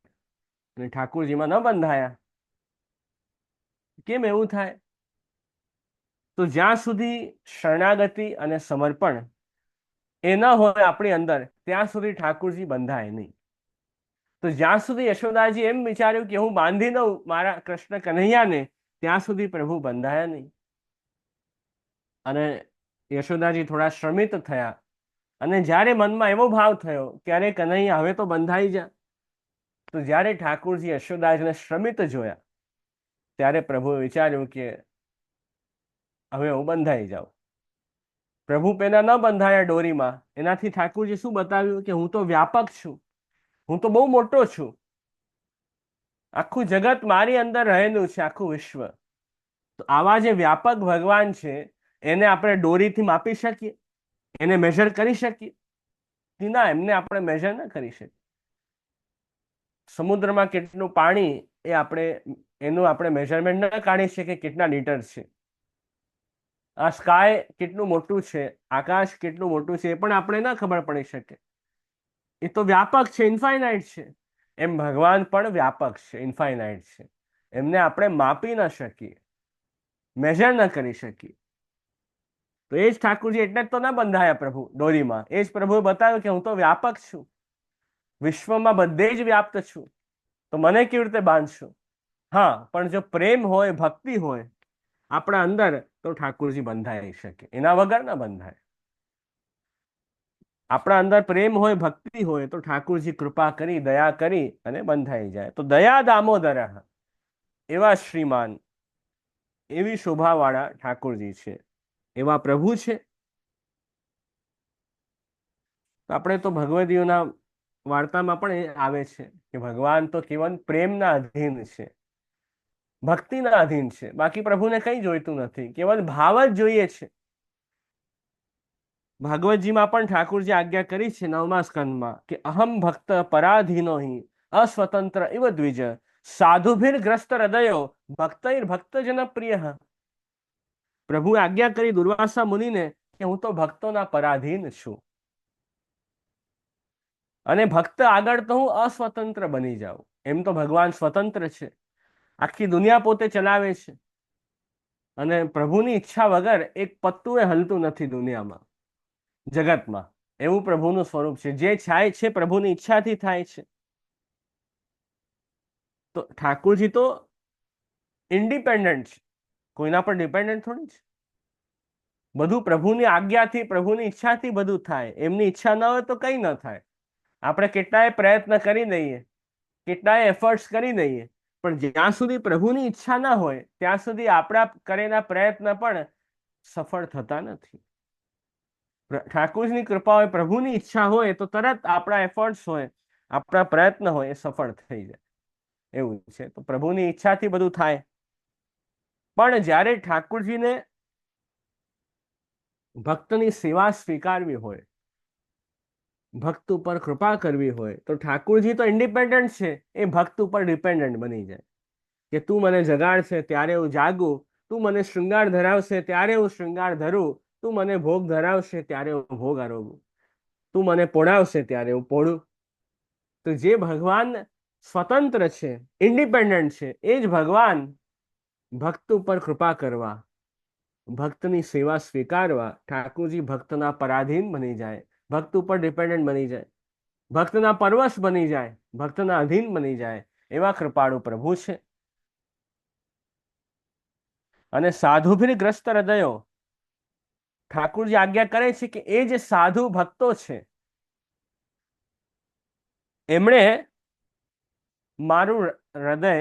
અને ઠાકુરજીમાં ન બંધાયા. કેમ એવું થાય? તો જ્યાં સુધી શરણાગતિ અને સમર્પણ એ ન હોય આપણી અંદર, ત્યાં સુધી ઠાકુરજી બંધાય નહીં. તો જ્યાં સુધી યશોદાજી એમ વિચાર્યું કે હું બાંધી દઉં મારા કૃષ્ણ કન્હૈયાને, ત્યાં સુધી પ્રભુ બંધાયા નહીં. અને યશોદાજી થોડા શ્રમિત થયા. અને જ્યારે મનમાં એવો ભાવ થયો કે અરે કન્હૈયા હવે તો બંધાઈ જા, તો જ્યારે ઠાકુરજી યશોદાજીને શ્રમિત જોયા, ત્યારે પ્રભુએ વિચાર્યું કે હવે હું બંધાઈ જાઉં. પ્રભુ પેલા ન બંધાયા દોરીમાં, એનાથી ઠાકુરજી શું બતાવ્યું કે હું તો વ્યાપક છું, હું તો બહુ મોટો છું, આખું જગત મારી અંદર રહેલું છે, આખું વિશ્વ. તો આવા જે વ્યાપક ભગવાન છે એને આપણે દોરીથી માપી શકીએ? એને મેઝર કરી શકીએ? ના, એમને આપણે મેઝર ન કરી શકીએ. સમુદ્રમાં કેટલું પાણી એનું આપણે મેઝરમેન્ટ ન કાઢી શકીએ કેટલા લીટર છે. આ સ્કાય કેટલું મોટું છે, આકાશ કેટલું મોટું છે, એ પણ આપણે ન ખબર પડી શકે. એ તો વ્યાપક છે, ઇન્ફાઇનાઇટ છે. એમ ભગવાન પણ વ્યાપક છે, ઇન્ફાઇનાઇટ છે. એમને આપણે માપી ન શકીએ, મેઝર ન કરી શકીએ. તો એ જ ઠાકુરજી એટલે જ તો ન બંધાયા પ્રભુ દોરીમાં. એ જ પ્રભુએ બતાવ્યું કે હું તો વ્યાપક છું, વિશ્વમાં બધે જ વ્યાપ્ત છું, તો મને કેવી રીતે બાંધશું? હા, પણ જો પ્રેમ હોય, ભક્તિ હોય આપણા અંદર, તો ઠાકુરજી બંધાઈ શકે. એના વગર ના બંધાય. આપણા અંદર પ્રેમ હોય, ભક્તિ હોય, તો ઠાકુરજી કૃપા કરી, દયા કરી અને બંધાઈ જાય. તો દયા દામોદર એવા શ્રીમાન, એવી શોભાવાળા ઠાકુરજી છે, એવા પ્રભુ છે. આપણે તો ભગવદીઓના વાર્તામાં પણ એ આવે છે કે ભગવાન તો કેવલ પ્રેમના અધીન છે, ભક્તિના અધીન છે, બાકી પ્રભુને કંઈ જોઈતું નથી, કેવલ ભાવ જ જોઈએ છે. ભાગવતજીમાં પણ ઠાકુરજી આજ્ઞા કરી છે 9મા સ્કંદમાં કે અહમ ભક્ત પરાધીનો હિ અસ્વતંત્ર ઇવ દ્વિજ સાધુભીર્ગ્રસ્ત હૃદયો ભક્તૈર્ભક્તજન પ્રિય. પ્રભુએ આજ્ઞા કરી દુર્વાસા મુનિને કે હું તો ભક્તોના પરાધીન છું, અને ભક્ત આગળ તો હું અસ્વતંત્ર બની જાઉં. એમ તો ભગવાન સ્વતંત્ર છે, આખી દુનિયા પોતે ચલાવે છે, અને પ્રભુની ઈચ્છા વગર એક પત્તું એ હલતું નથી દુનિયામાં, જગતમાં. એવું પ્રભુનું સ્વરૂપ છે. જે થાય છે પ્રભુની ઈચ્છાથી થાય છે. તો ઠાકોરજી તો ઇન્ડિપેન્ડન્ટ છે, કોઈના પર ડિપેન્ડન્ટ થોડી છે. બધું પ્રભુની આજ્ઞાથી, પ્રભુની ઈચ્છાથી બધું થાય. એમની ઈચ્છા ન હોય તો કંઈ ન થાય. આપણે કેટલાય પ્રયત્ન કરી દઈએ, કેટલાય એફર્ટ્સ કરી દઈએ, પણ જ્યાં સુધી પ્રભુની ઈચ્છા ના હોય ત્યાં સુધી આપણા કરેલા પ્રયત્ન પણ સફળ થતા નથી. ઠાકોરજીની કૃપા હોય, પ્રભુની ઈચ્છા હોય તો તરત આપણા એફર્ટ્સ હોય, આપણા પ્રયત્ન હોય એ સફળ થઈ જાય. એવું છે. તો પ્રભુની ઈચ્છાથી બધું થાય. પણ જ્યારે ઠાકોરજીને ભક્તની સેવા સ્વીકારવી હોય, ભક્ત ઉપર કૃપા કરવી હોય, તો ઠાકોરજી તો ઇન્ડિપેન્ડન્ટ છે, એ ભક્ત ઉપર ડિપેન્ડન્ટ બની જાય કે તું મને જગાડશે ત્યારે હું જાગું, તું મને શૃંગાર ધરાવશે ત્યારે હું શૃંગાર ધરું, તું મને ભોગ ધરાવશે ત્યારે હું ભોગ આરોગું, તું મને પોડાવશે ત્યારે હું પોડું. તો જે ભગવાન સ્વતંત્ર છે, ઇન્ડિપેન્ડન્ટ છે, એ જ ભગવાન ભક્ત ઉપર કૃપા કરવા, ભક્તની સેવા સ્વીકારવા, ઠાકોરજી ભક્તના પરાધીન બની જાય, ભક્ત ઉપર ડિપેન્ડન્ટ બની જાય, ભક્તના પરવશ બની જાય, ભક્તના અધીન બની જાય, એવા કૃપાળુ પ્રભુ છે. અને સાધુભીર્ગ્રસ્ત હૃદયો, ઠાકોરજી આજ્ઞા કરે છે કે એ જે સાધુ ભક્તો છે એમણે મારું હૃદય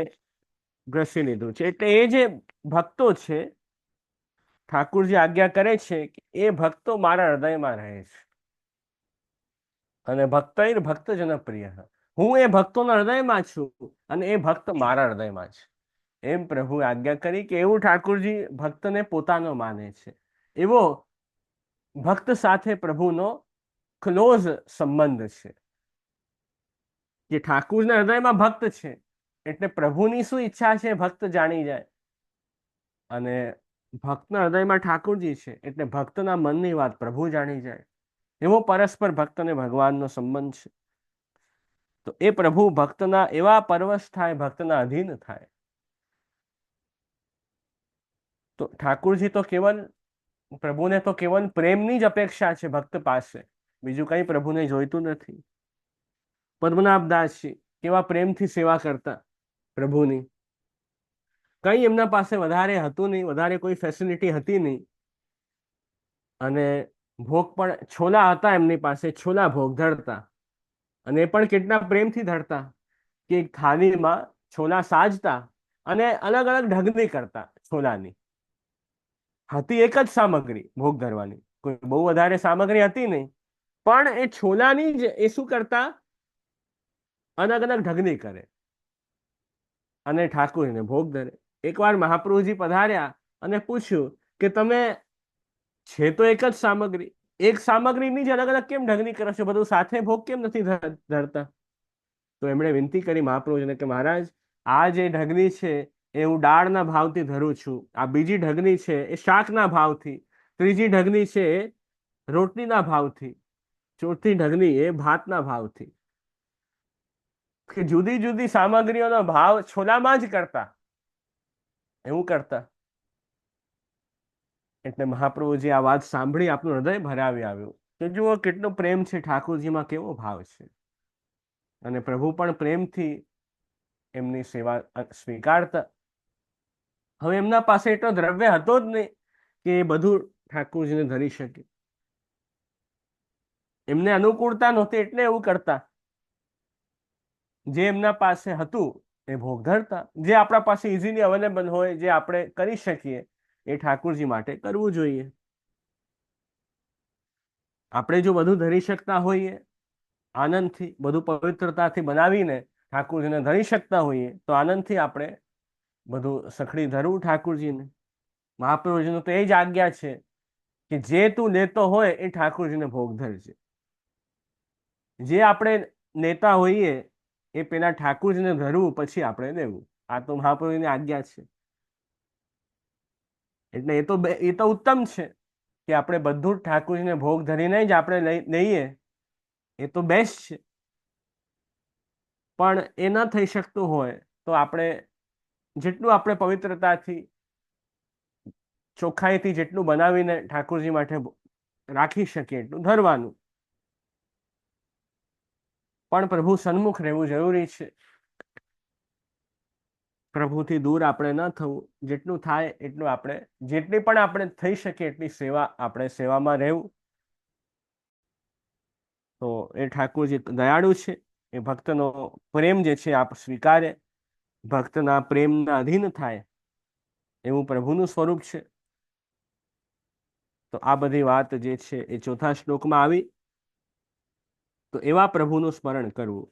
ગ્રસી લીધું છે. એટલે એ જે ભક્તો છે, ઠાકોરજી આજ્ઞા કરે છે કે એ ભક્તો મારા હૃદયમાં રહે છે. અને ભક્તૈર્ભક્તજન પ્રિય, હું એ ભક્તોના હૃદયમાં છું અને એ ભક્ત મારા હૃદયમાં છે. એમ પ્રભુએ આજ્ઞા કરી કે એવું ઠાકોરજી ભક્તને પોતાનો માને છે. એવો ભક્ત સાથે પ્રભુનો ક્લોઝ સંબંધ છે કે ઠાકોરના હૃદયમાં ભક્ત છે એટલે પ્રભુની શું ઈચ્છા છે ભક્ત જાણી જાય, અને ભક્તના હૃદયમાં ઠાકોરજી છે એટલે ભક્તના મનની વાત પ્રભુ જાણી જાય. એવો પરસ્પર ભક્ત અને ભગવાનનો સંબંધ છે. તો એ પ્રભુ ભક્તના એવા પરવશ થાય, ભક્તના અધીન થાય. તો ઠાકોરજી તો કેવલ પ્રભુને તો કેવલ પ્રેમની જ અપેક્ષા છે ભક્ત પાસે, બીજું કઈ પ્રભુને જોઈતું નથી. પદ્મનાભદાસજી કેવા પ્રેમથી સેવા કરતા પ્રભુની. કઈ એમના પાસે વધારે હતું નહીં, વધારે કોઈ ફેસિલિટી હતી નહીં, અને ભોગ પણ છોલા હતા એમની પાસે, છોલા ભોગ ધરતા, અને એ પણ કેટલા પ્રેમથી ધરતા કે એક થાળીમાં છોલા સાજતા અને અલગ અલગ ઢગની કરતા છોલાની. હતી એક જ સામગ્રી ભોગ ધરવાની, કોઈ બહુ વધારે સામગ્રી હતી નહીં, પણ એ છોલાની જ એ શું કરતા, અલગ અલગ ઢગની કરે અને ઠાકોરજીને ભોગ ધરે. એકવાર મહાપ્રભુજી પધાર્યા અને પૂછ્યું કે તમે છે તો એક જ સામગ્રી, એક સામગ્રીની જ અલગ અલગ કેમ ઢગની કરો છો, બધું સાથે ભોગ કેમ નથી ધરતા? તો એમણે વિનંતી કરી મહાપ્રભુજીને કે મહારાજ, આ જે ઢગની છે એ હું દાળના ભાવથી ધરું છું, આ બીજી ઢગની છે એ શાકના ભાવથી, ત્રીજી ઢગની છે એ રોટલીના ભાવથી, ચોથી ઢગની એ ભાતના ભાવથી. કે જુદી જુદી સામગ્રીઓનો ભાવ છોલામાં જ કરતા, એવું કરતા. એટલે મહાપ્રભુજી આ વાત સાંભળી આપનું હૃદય ભરાવી આવ્યું કે જુઓ કેટલો પ્રેમ છે ઠાકોરજીમાં, કેવો ભાવ છે. અને પ્રભુ પણ પ્રેમથી એમની સેવા સ્વીકારતા. હવે એમના પાસે એટલો દ્રવ્ય હતો જ નહીં કે એ બધું ઠાકોરજીને ધરી શકે. એમને અનુકૂળતા નહોતી એટલે એવું કરતા. જે એમના પાસે હતું એ ભોગ ધરતા. જે આપણા પાસે ઇઝીલી અવેલેબલ હોય, જે આપણે કરી શકીએ, એ ઠાકોરજી માટે કરવું જોઈએ. આપણે જો બધું ધરી શકતા હોઈએ, આનંદથી બધું પવિત્રતાથી બનાવીને ઠાકોરજીને ધરી શકતા હોઈએ, તો આનંદથી આપણે બધું સખડી ધરવું ઠાકોરજીને. મહાપ્રભુજીનું તો એ જ આજ્ઞા છે કે જે તું લેતો હોય એ ઠાકોરજીને ભોગ ધરજે. જે આપણે લેતા હોઈએ એ પેલા ઠાકુરજીને ધરવું પછી આપણે દેવું. આ તો મહાપ્રભુની આજ્ઞા છે. એટલે એ તો ઉત્તમ છે કે આપણે બધું જ ઠાકુરજીને ભોગ ધરીને જ આપણે લઈએ, એ તો બેસ્ટ છે. પણ એ ન થઈ શકતું હોય તો આપણે જેટલું આપણે પવિત્રતાથી, ચોખ્ખાઈથી જેટલું બનાવીને ઠાકુરજી માટે રાખી શકીએ એટલું ધરવાનું. પણ પ્રભુ સન્મુખ રહેવું જરૂરી છે. પ્રભુથી દૂર આપણે ન થવું. જેટલું થાય એટલું આપણે, જેટલી પણ આપણે થઈ શકે એટલી સેવા, આપણે સેવામાં રહેવું. તો એ ઠાકોરજી દયાળુ છે. એ ભક્તનો પ્રેમ જે છે આપ સ્વીકારે, ભક્તના પ્રેમના અધીન થાય, એવું પ્રભુનું સ્વરૂપ છે. તો આ બધી વાત જે છે એ ચોથા શ્લોકમાં આવી. તો એવા પ્રભુનું સ્મરણ કરવું.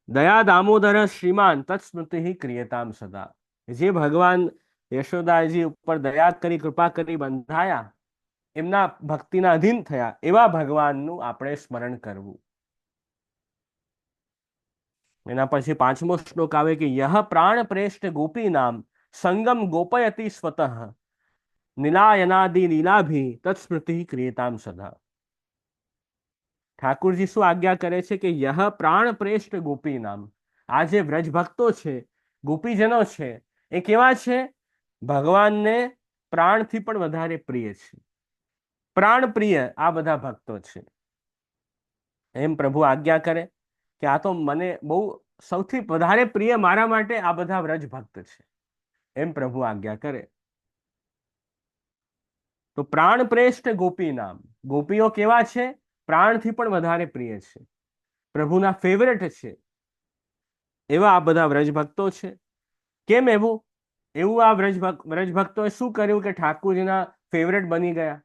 દયા દામોદર શ્રીમાન તત્સ્મૃતિ ક્રિયતામ સદા. જે ભગવાન યશોદાજી ઉપર દયા કરી, કૃપા કરી બંધાયા, એમના ભક્તિના અધીન થયા, એવા ભગવાનનું આપણે સ્મરણ કરવું. એના પછી 5મો શ્લોક આવે કે યહ પ્રાણ પ્રેષ્ઠ ગોપી નામ સંગમ ગોપયતિ સ્વતઃ નીલાયનાદિ લીલાભી તત્સ્મૃતિ ક્રિયતામ સદા. ઠાકુરજી શું આજ્ઞા કરે છે કે યહ પ્રાણ પ્રેષ્ઠ ગોપી નામ. આ જે વ્રજ ભક્તો છે, ગોપીજનો છે, એ કેવા છે? ભગવાનને પ્રાણથી પણ વધારે પ્રિય છે. પ્રાણ પ્રિય આ બધા ભક્તો છે. એમ પ્રભુ આજ્ઞા કરે કે આ તો મને બહુ સૌથી વધારે પ્રિય મારા માટે આ બધા વ્રજ ભક્ત છે. એમ પ્રભુ આજ્ઞા કરે. તો પ્રાણ પ્રેષ્ઠ ગોપી નામ. ગોપીઓ કેવા છે? પ્રાણથી પણ વધારે પ્રિય છે, પ્રભુના ફેવરેટ છે. એવા આ બધા વ્રજ ભક્તો છે. કેમ એવું? એવું આ વ્રજ ભક્તોએ શું કર્યું કે ઠાકુરજીના ફેવરેટ બની ગયા?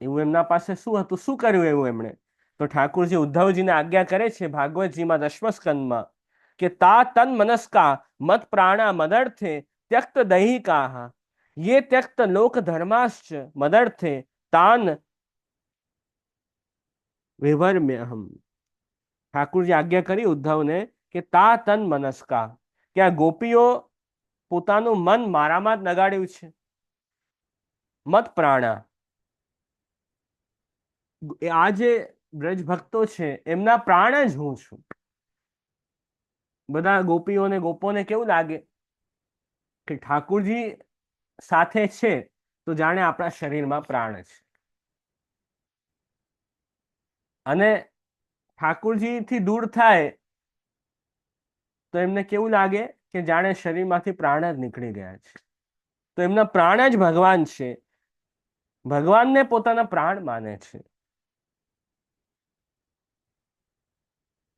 એવું એમના પાસે શું હતું? શું કર્યું એવું એમણે? તો ઠાકુરજી ઉદ્ધવજીને આજ્ઞા કરે છે ભાગવતજીમાં 10મા સ્કંદમાં કે તા તન મનસ્કા મત પ્રાણા મદર્થે ત્યક્ત દૈહિકા યે ત્યક્ત લોક ધર્માશ્ચ મદર્થે તાન વિભર્મ્યહમ. ઠાકુરજી આજ્ઞા કરી ઉદ્ધવને કે તા તન મનસ્કા, કે આ ગોપીઓ પોતાનું મન મારામાં જ લગાડ્યું છે. મત પ્રાણા, આ જે વ્રજ ભક્તો છે એમના પ્રાણ જ હું છું. બધા ગોપીઓને, ગોપોને કેવું લાગે કે ઠાકુરજી સાથે છે તો જાણે આપણા શરીરમાં પ્રાણ છે. અને ઠાકુરજીથી દૂર થાય તો એમને કેવું લાગે કે જાણે શરીરમાંથી પ્રાણ જ નીકળી ગયા છે. તો એમના પ્રાણ જ ભગવાન છે. ભગવાનને પોતાના પ્રાણ માને છે.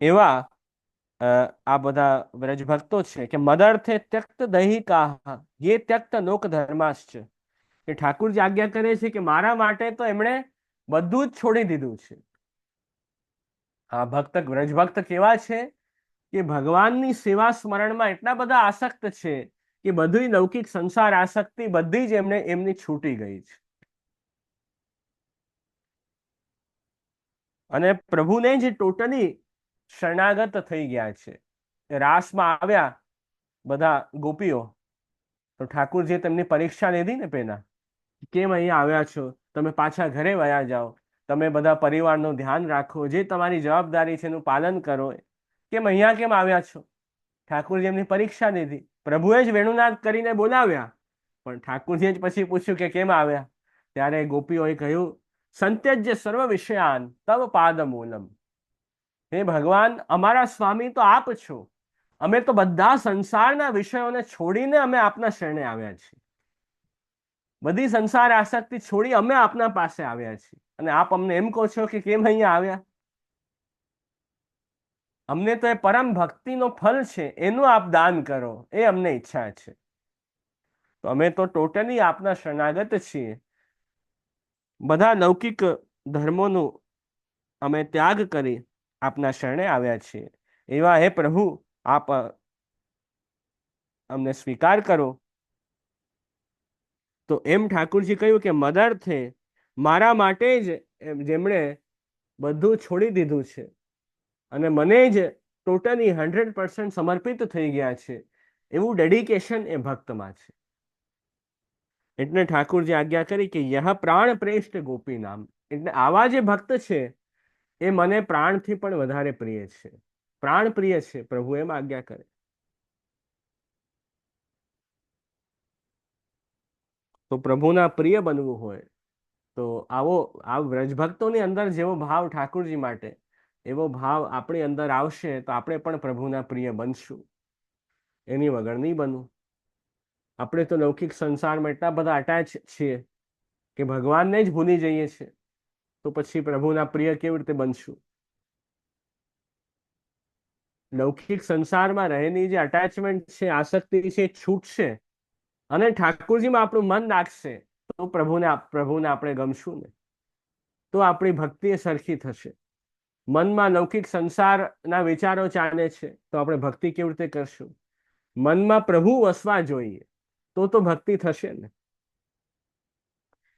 એવા આ બધા વ્રજ ભક્તો છે કે મદર્થે ત્યક્ત દૈહિકા યે ત્યક્ત લોક ધર્માશ્ચ. કે ઠાકુરજી આજ્ઞા કરે છે કે મારા માટે તો એમણે બધું જ છોડી દીધું છે. આ ભક્ત, વ્રજ ભક્ત કેવા છે કે ભગવાનની સેવા સ્મરણમાં એટલા બધા આસક્ત છે કે બધી લૌકિક સંસાર આસક્તિ બધી જ એમની છૂટી ગઈ છે. અને પ્રભુને જ ટોટલી શરણાગત થઈ ગયા છે. રાસમાં આવ્યા બધા ગોપીઓ તો ઠાકુરજીએ તેમની પરીક્ષા લીધી ને પેલા, કેમ અહીંયા આવ્યા છો? તમે પાછા ઘરે વયા જાઓ, તમે બધા પરિવારનું ધ્યાન રાખો, જે તમારી જવાબદારી છે એનું પાલન કરો. કેમ અહીંયા કેમ આવ્યા છો? ઠાકુરજી એમની પરીક્ષા લીધી. પ્રભુએ જ વેણુનાદ કરીને બોલાવ્યા, પણ ઠાકુરજીએ જ પછી પૂછ્યું કે કેમ આવ્યા? ત્યારે ગોપીઓએ કહ્યું સંત્યજ્ય સર્વ વિષયાન તવ પાદ મૂલમ. હે ભગવાન, અમારા સ્વામી તો આપ છો. અમે તો બધા સંસારના વિષયોને છોડીને અમે આપના શરણે આવ્યા છીએ. બધી સંસાર આસક્તિ છોડી અમે આપના પાસે આવ્યા છીએ, અને આપ અમને એમ કહો છો કે કેમ અહીંયા આવ્યા? અમને તો એ પરમ ભક્તિનો ફલ છે, એનું આપ દાન કરો, એ અમને ઈચ્છા છે. તો અમે તો ટોટલી આપના શરણાગત છીએ. બધા લૌકિક ધર્મોનું અમે ત્યાગ કરી આપના શરણે આવ્યા છીએ. એવા હે પ્રભુ, આપ અમને સ્વીકાર કરો. તો એમ ઠાકુરજી કહ્યું કે મદર્થે, મારા માટે જ જેમણે બધું છોડી દીધું છે અને મને જ ટોટલી 100% સમર્પિત થઈ ગયા છે, એવું ડેડિકેશન એ ભક્તમાં છે. એટલે ઠાકુરજી આજ્ઞા કરી કે યહ પ્રાણ પ્રેષ્ઠ ગોપી નામ, એટલે આવા જે ભક્ત છે એ મને પ્રાણથી પણ વધારે પ્રિય છે, પ્રાણ પ્રિય છે. પ્રભુ એમ આજ્ઞા કરે. તો પ્રભુના પ્રિય બનવું હોય તો આ વ્રજભક્તોની અંદર જેવો ભાવ ઠાકુરજી માટે, એવો ભાવ આપણી અંદર આવશે તો આપણે પણ પ્રભુના પ્રિય બનશું. એની વગર નહીં બનવું. આપણે તો લૌકિક સંસારમાં એટલા બધા અટેચ છીએ કે ભગવાનને જ ભૂલી જઈએ છીએ, તો પછી પ્રભુના પ્રિય કેવી રીતે બનશું? લૌકિક સંસારમાં રહેલી જે અટેચમેન્ટ છે, આસક્તિ છે, છૂટશે અને ઠાકુરજીમાં આપણું મન નાખશે તો પ્રભુને આપણે ગમશું ને, તો આપણી ભક્તિ સરખી થશે. મનમાં લૌકિક સંસારના વિચારો ચાલે છે તો આપણે ભક્તિ કેવી રીતે કરશું? મનમાં પ્રભુ વસવા જોઈએ તો ભક્તિ થશે ને.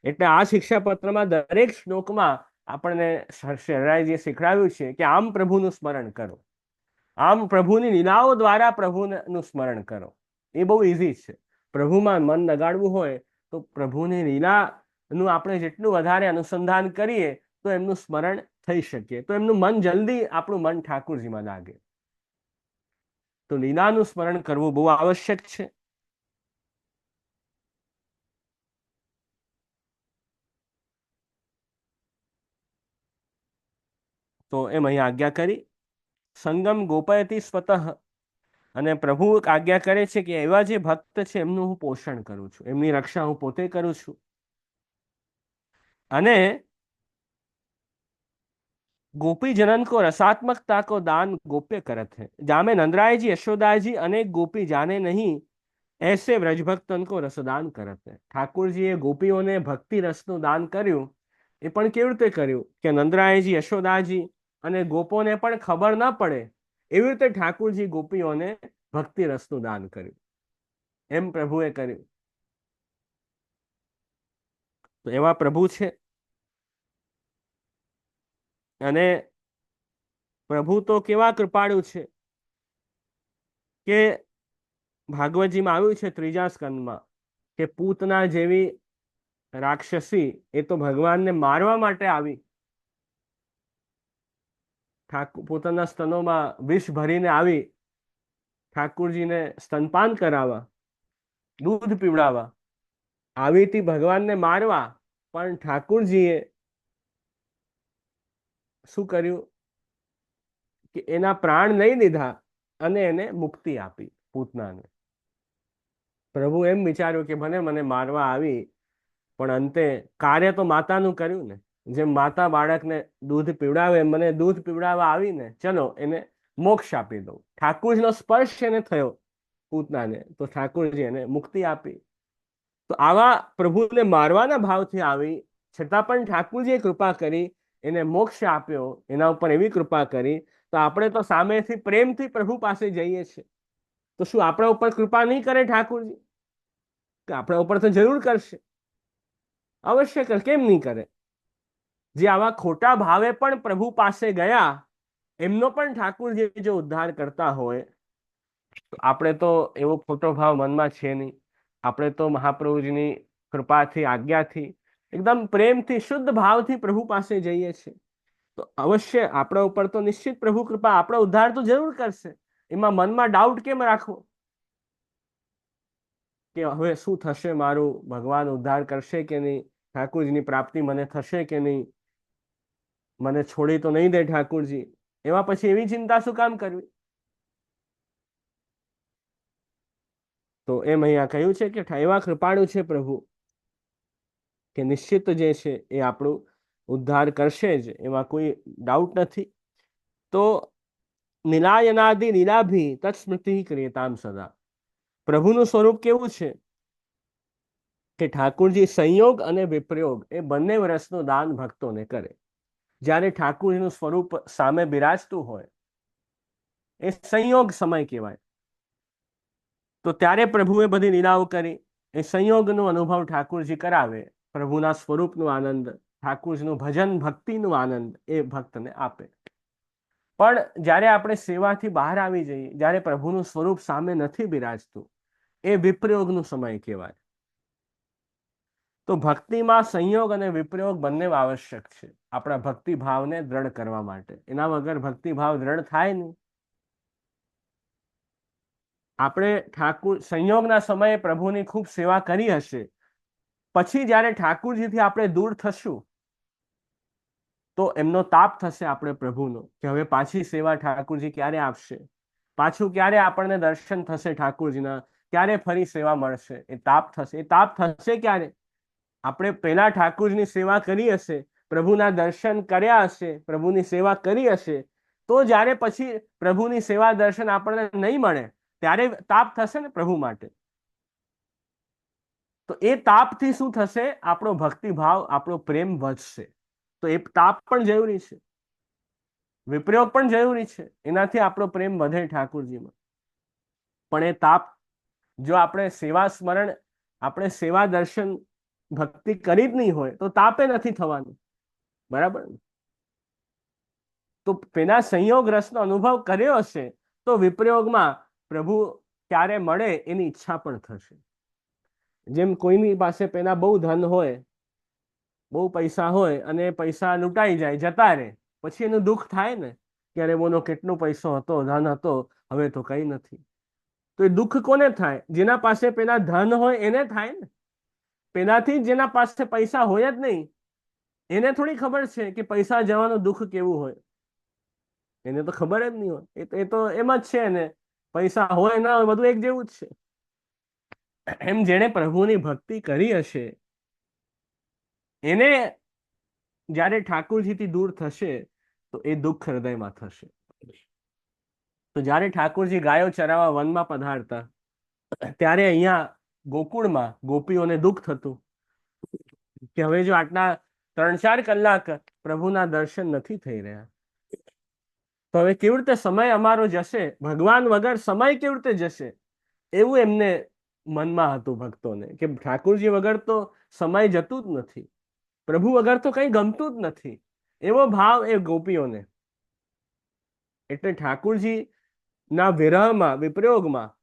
એટલે આ શિક્ષાપત્રમાં દરેક શ્લોકમાં આપણને શરણાઈજીએ શીખવાડ્યું છે કે આમ પ્રભુનું સ્મરણ કરો, આમ પ્રભુની લીલાઓ દ્વારા પ્રભુનું સ્મરણ કરો. એ બહુ ઇઝી છે. પ્રભુમાં મન લગાડવું હોય તો પ્રભુની લીલાનું આપણે જેટલું વધારે અનુસંધાન કરીએ તો એમનું સ્મરણ થઈ શકે, તો એમનું મન જલ્દી આપણું મન ઠાકુરજીમાં લાગે. તો લીલાનું સ્મરણ કરવું બહુ આવશ્યક છે. તો એમ અહીં આજ્ઞા કરી સંગમ ગોપયતી સ્વતઃ, અને પ્રભુ આજ્ઞા કરે છે કે એવા જે ભક્ત છે એમનું હું પોષણ કરું છું, એમની રક્ષા હું પોતે કરું છું. અને गोपी जनन को रसात्मकता को दान गोप्य करत है, जामे नंदराय जी यशोदा जी अनेक गोपी जाने नहीं, ऐसे व्रजभक्तन को रसदान करत है. ઠાકુરજીએ ગોપીઓને ભક્તિ રસનું દાન કર્યું, એ પણ કેવી રીતે કર્યું કે નંદરાયજી યશોદાજી અને ગોપોને પણ ખબર ન પડે એવી રીતે ઠાકુરજી ગોપીઓને ભક્તિ રસનું દાન કર્યું. એમ પ્રભુએ કર્યું. તો એવા પ્રભુ છે. અને પ્રભુ તો કેવા કૃપાળુ છે કે ભાગવતજીમાં આવ્યું છે 3જા સ્કંદમાં કે પૂતના જેવી રાક્ષસી એ તો ભગવાનને મારવા માટે આવી, પોતાના સ્તનોમાં વિષ ભરીને આવી ઠાકુરજીને સ્તનપાન કરાવવા, દૂધ પીવડાવવા આવી હતી ભગવાનને મારવા. પણ ઠાકુરજીએ શું કર્યું કે એના પ્રાણ લઈ લીધા અને એને મુક્તિ આપી પૂતનાને. પ્રભુ એમ વિચાર્યું કે ભલે મને મારવા આવી પણ અંતે કાર્ય તો માતાનું કર્યું ને. જેમ માતા બાળકને દૂધ પીવડાવે એમ મને દૂધ પીવડાવવા આવીને, ચલો એને મોક્ષ આપી દઉં. ઠાકુરજીનો સ્પર્શ એને થયો પૂતનાને તો ઠાકુરજી એને મુક્તિ આપી. તો આવા પ્રભુને મારવાના ભાવથી આવી છતાં પણ ઠાકુરજીએ કૃપા કરી, એને મોક્ષ આપ્યો, એના ઉપર એવી કૃપા કરી. તો આપણે તો સામેથી પ્રેમથી પ્રભુ પાસે જઈએ છીએ, તો શું આપણા ઉપર કૃપા નહીં કરે ઠાકુરજી? કે આપણા ઉપર તો જરૂર કરશે, અવશ્ય કર, કેમ નહીં કરે? જે આવા ખોટા ભાવે પણ પ્રભુ પાસે ગયા એમનો પણ ઠાકુરજી જો ઉદ્ધાર કરતા હોય, આપણે તો એવો ખોટો ભાવ મનમાં છે નહીં. આપણે તો મહાપ્રભુજીની કૃપાથી, આજ્ઞાથી, એકદમ પ્રેમથી, શુદ્ધ ભાવથી પ્રભુ પાસે જઈએ છીએ. તો અવશ્ય આપણા ઉપર તો નિશ્ચિત પ્રભુ કૃપા, આપણો ઉદ્ધાર તો જરૂર કરશે. એમાં મનમાં ડાઉટ કેમ રાખવો કે હવે શું થશે, મારું ભગવાન ઉદ્ધાર કરશે કે નહીં, ઠાકુરજીની પ્રાપ્તિ મને થશે કે નહીં, મને છોડી તો નહીં દે ઠાકુરજી. એવા પછી એવી ચિંતા શું કામ કરવી? તો એમ અહીંયા કહ્યું છે કે એવા કૃપાળુ છે પ્રભુ કે નિશ્ચિત જે છે એ આપણું ઉદ્ધાર કરશે જ, એમાં કોઈ ડાઉટ નથી. તો નિલાયનાદિ લીલાભી તત્સ્મૃતિ ક્રિયતામ સદા. પ્રભુનું સ્વરૂપ કેવું છે કે ઠાકુરજી સંયોગ અને વિપ્રયોગ એ બંને રસનું દાન ભક્તોને કરે. જ્યારે ઠાકુરજીનું સ્વરૂપ સામે બિરાજતું હોય એ સંયોગ સમય કહેવાય. તો ત્યારે પ્રભુએ બધી લીલાઓ કરી, એ સંયોગનો અનુભવ ઠાકુરજી કરાવે. પ્રભુના સ્વરૂપનો આનંદ, ઠાકુરજીનું ભજન ભક્તિનું આનંદ એ ભક્તને આપે. પણ જ્યારે આપણે સેવાથી બહાર આવી જઈએ, જ્યારે પ્રભુનું સ્વરૂપ સામે નથી બિરાજતું, એ વિપ્રયોગનો સમય કહેવાય. તો ભક્તિમાં સંયોગ અને વિપ્રયોગ બંને આવશ્યક છે આપણા ભક્તિ ભાવને દ્રઢ કરવા માટે. એના વગર ભક્તિ ભાવ દ્રઢ થાય નહીં. આપણે સંયોગના સમયે પ્રભુની ખૂબ સેવા કરી હશે, પછી જ્યારે ઠાકુરજીથી આપણે દૂર થશું તો એમનો તાપ થશે આપણે પ્રભુનો, કે હવે પાછી સેવા ઠાકુરજી ક્યારે આપશે, પાછું ક્યારે આપણને દર્શન થશે ઠાકુરજીના, ક્યારે ફરી સેવા મળશે. એ તાપ થશે. એ તાપ થશે ક્યારે? આપણે પહેલા ઠાકુરજીની સેવા કરી હશે, પ્રભુના દર્શન કર્યા હશે, પ્રભુની સેવા કરી હશે, તો જ્યારે પછી પ્રભુની સેવા દર્શન આપણને નહીં મળે ત્યારે તાપ થશે ને પ્રભુ માટે. તો એ તાપથી શું થશે? આપણો ભક્તિભાવ, આપણો પ્રેમ વધશે. તો એ તાપ પણ જરૂરી છે, વિપ્રયોગ પણ જરૂરી છે. એનાથી આપણો પ્રેમ વધે ઠાકુરજીમાં. પણ એ તાપ, જો આપણે સેવા સ્મરણ, આપણે સેવા દર્શન ભક્તિ કરી જ નહીં હોય તો તાપે નથી થવાનું. બરાબર? તો પેલા સંયોગ રસનો અનુભવ કર્યો હશે તો વિપ્રયોગમાં પ્રભુ ક્યારે મળે એની ઈચ્છા પણ થશે. જેમ કોઈની પાસે પેલા બહુ ધન હોય, બહુ પૈસા હોય, અને પૈસા લૂંટાઈ જાય, જતા રહે, પછી એનું દુઃખ થાય ને કે અરે બોનો કેટલો પૈસો હતો, ધન હતો, હવે તો કઈ નથી. તો એ દુઃખ કોને થાય? જેના પાસે પેલા ધન હોય એને થાય ને. પેલાથી જેના પાસે પૈસા હોય જ નહીં, એને થોડી ખબર છે કે પૈસા જવાનું દુઃખ કેવું હોય. એને તો ખબર જ નહીં હોય. એ તો એમ જ છે ને, પૈસા હોય ના હોય બધું એક જેવું જ છે. એમ જેણે પ્રભુની ભક્તિ કરી હશે એને જ્યારે ઠાકુરજીથી દૂર થશે તો એ દુઃખ હૃદયમાં થશે. તો જ્યારે ઠાકુરજી ગાયો ચરાવવા વનમાં પધારતા ત્યારે અહીંયા ગોકુળમાં ગોપીઓને દુઃખ થતું કે હવે જો આટલા 3-4 કલાક પ્રભુના દર્શન નથી થઈ રહ્યા, તો હવે કેવી રીતે સમય અમારો જશે, ભગવાન વગર સમય કેવી રીતે જશે, એવું એમને મનમાં હતું ભક્તોને, કે ઠાકુરજી વગર તો સમય જતું જ નથી, પ્રભુ વગર તો કંઈ ગમતું જ નથી, એવો ભાવ એ ગોપીઓને. એટલે ઠાકુરજી ના વિરહમાં, વિપ્રયોગમાં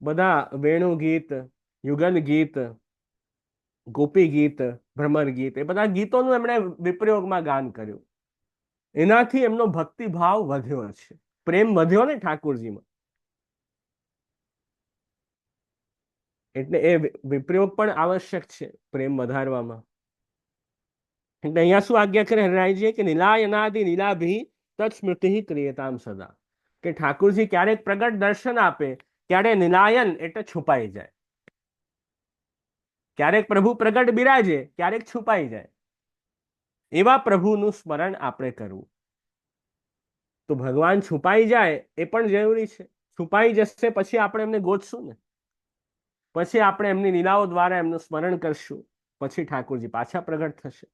બધા વેણુ ગીત, યુગલ ગીત, ગોપી ગીત, ભ્રમર ગીત, એ બધા ગીતોનું એમણે વિપ્રયોગમાં ગાન કર્યું. એનાથી એમનો ભક્તિ ભાવ વધ્યો છે, પ્રેમ વધ્યો ને ઠાકુરજીમાં. એટલે એ વિપ્રયોગ પણ આવશ્યક છે પ્રેમ વધારવામાં. એટલે અહીંયા શું આજ્ઞા કરે હરિરાયજીએ કે નીલાયનાદિ નીલાભી તત્સ્મૃતિ ક્રિયતામ સદા, કે ઠાકુરજી ક્યારેક પ્રગટ દર્શન આપે, ક્યારે નીલાયન એટલે છુપાઈ જાય, ક્યારેક પ્રભુ પ્રગટ બિરાજે, ક્યારેક છુપાઈ જાય. એવા પ્રભુનું સ્મરણ આપણે કરવું. તો ભગવાન છુપાઈ જાય એ પણ જરૂરી છે. છુપાઈ જશે પછી આપણે એમને ગોતશું ને, પછી આપણે એમની લીલાઓ દ્વારા એમનું સ્મરણ કરશું, પછી ઠાકોરજી પાછા પ્રગટ થશે.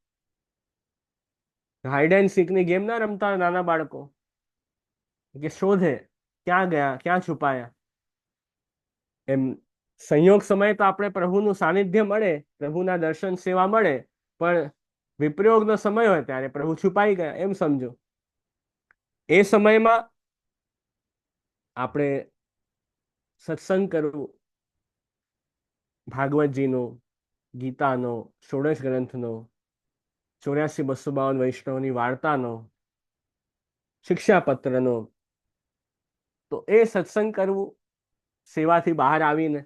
હાઈડ એન્ડ સીકની ગેમ ના રમતા નાના બાળકો, કે શોધે ક્યાં ગયા, ક્યાં છુપાયા. એમ સંયોગ સમયે તો આપણે પ્રભુનું સાનિધ્ય મળે, પ્રભુના દર્શન સેવા મળે, પણ વિપ્રયોગનો સમય હોય ત્યારે પ્રભુ છુપાઈ ગયા એમ સમજો. એ સમયમાં આપણે સત્સંગ કરવું, ભાગવતજીનો, ગીતાનો, ષોડશ ગ્રંથનો, 84-252 વૈષ્ણવની વાર્તાનો, શિક્ષાપત્રનો, તો એ સત્સંગ કરવું સેવાથી બહાર આવીને,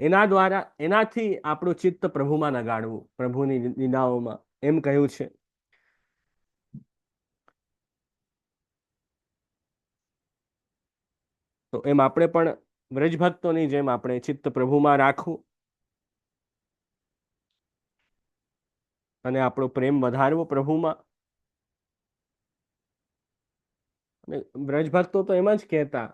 એના દ્વારા, એનાથી આપણું ચિત્ત પ્રભુમાં લગાડવું, પ્રભુની લીલાઓમાં, એમ કહ્યું છે. તો એમ આપણે પણ વ્રજભક્તોની જેમ આપણે ચિત્ત પ્રભુમાં રાખવું અને આપણો પ્રેમ વધારવો પ્રભુમાં. અને વ્રજભક્તો તો એમ જ કહેતા,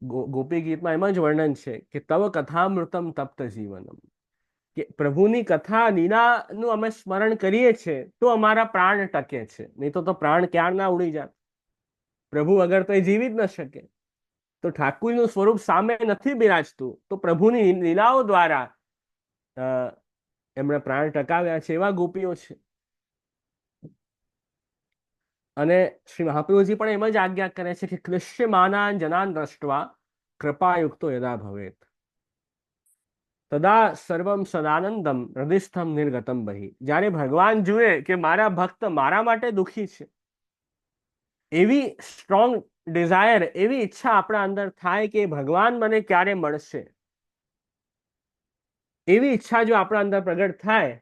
ગોપી ગીતમાં એમ જ વર્ણન છે કે તવ કથામૃતમ તપ્ત જીવનમ, કે પ્રભુની કથા લીલાનું અમે સ્મરણ કરીએ છીએ તો અમારા પ્રાણ ટકે છે, નહીં તો પ્રાણ ક્યારના ઉડી જાય. પ્રભુ વગર તો એ જીવી જ ન શકે. તો ઠાકુરનું સ્વરૂપ સામે નથી બિરાજતું તો પ્રભુની લીલાઓ દ્વારા એમણે પ્રાણ ટકાવ્યા છે, એવા ગોપીઓ છે. અને શ્રી મહાપ્રભુજી પણ એમ જ આજ્ઞા કરે છે કે ક્લિશ્યમાનાન જનાન દ્રષ્ટવા કૃપાયુક્તો યદા ભવેત તદા સર્વમ સદાનંદમ હૃદયસ્થમ નિર્ગતમ બહિ. જ્યારે ભગવાન જુએ કે મારા ભક્ત મારા માટે દુઃખી છે, એવી સ્ટ્રોંગ ડિઝાયર, એવી ઈચ્છા આપણા અંદર થાય કે ભગવાન મને ક્યારે મળશે, એવી ઈચ્છા જો આપણા અંદર પ્રગટ થાય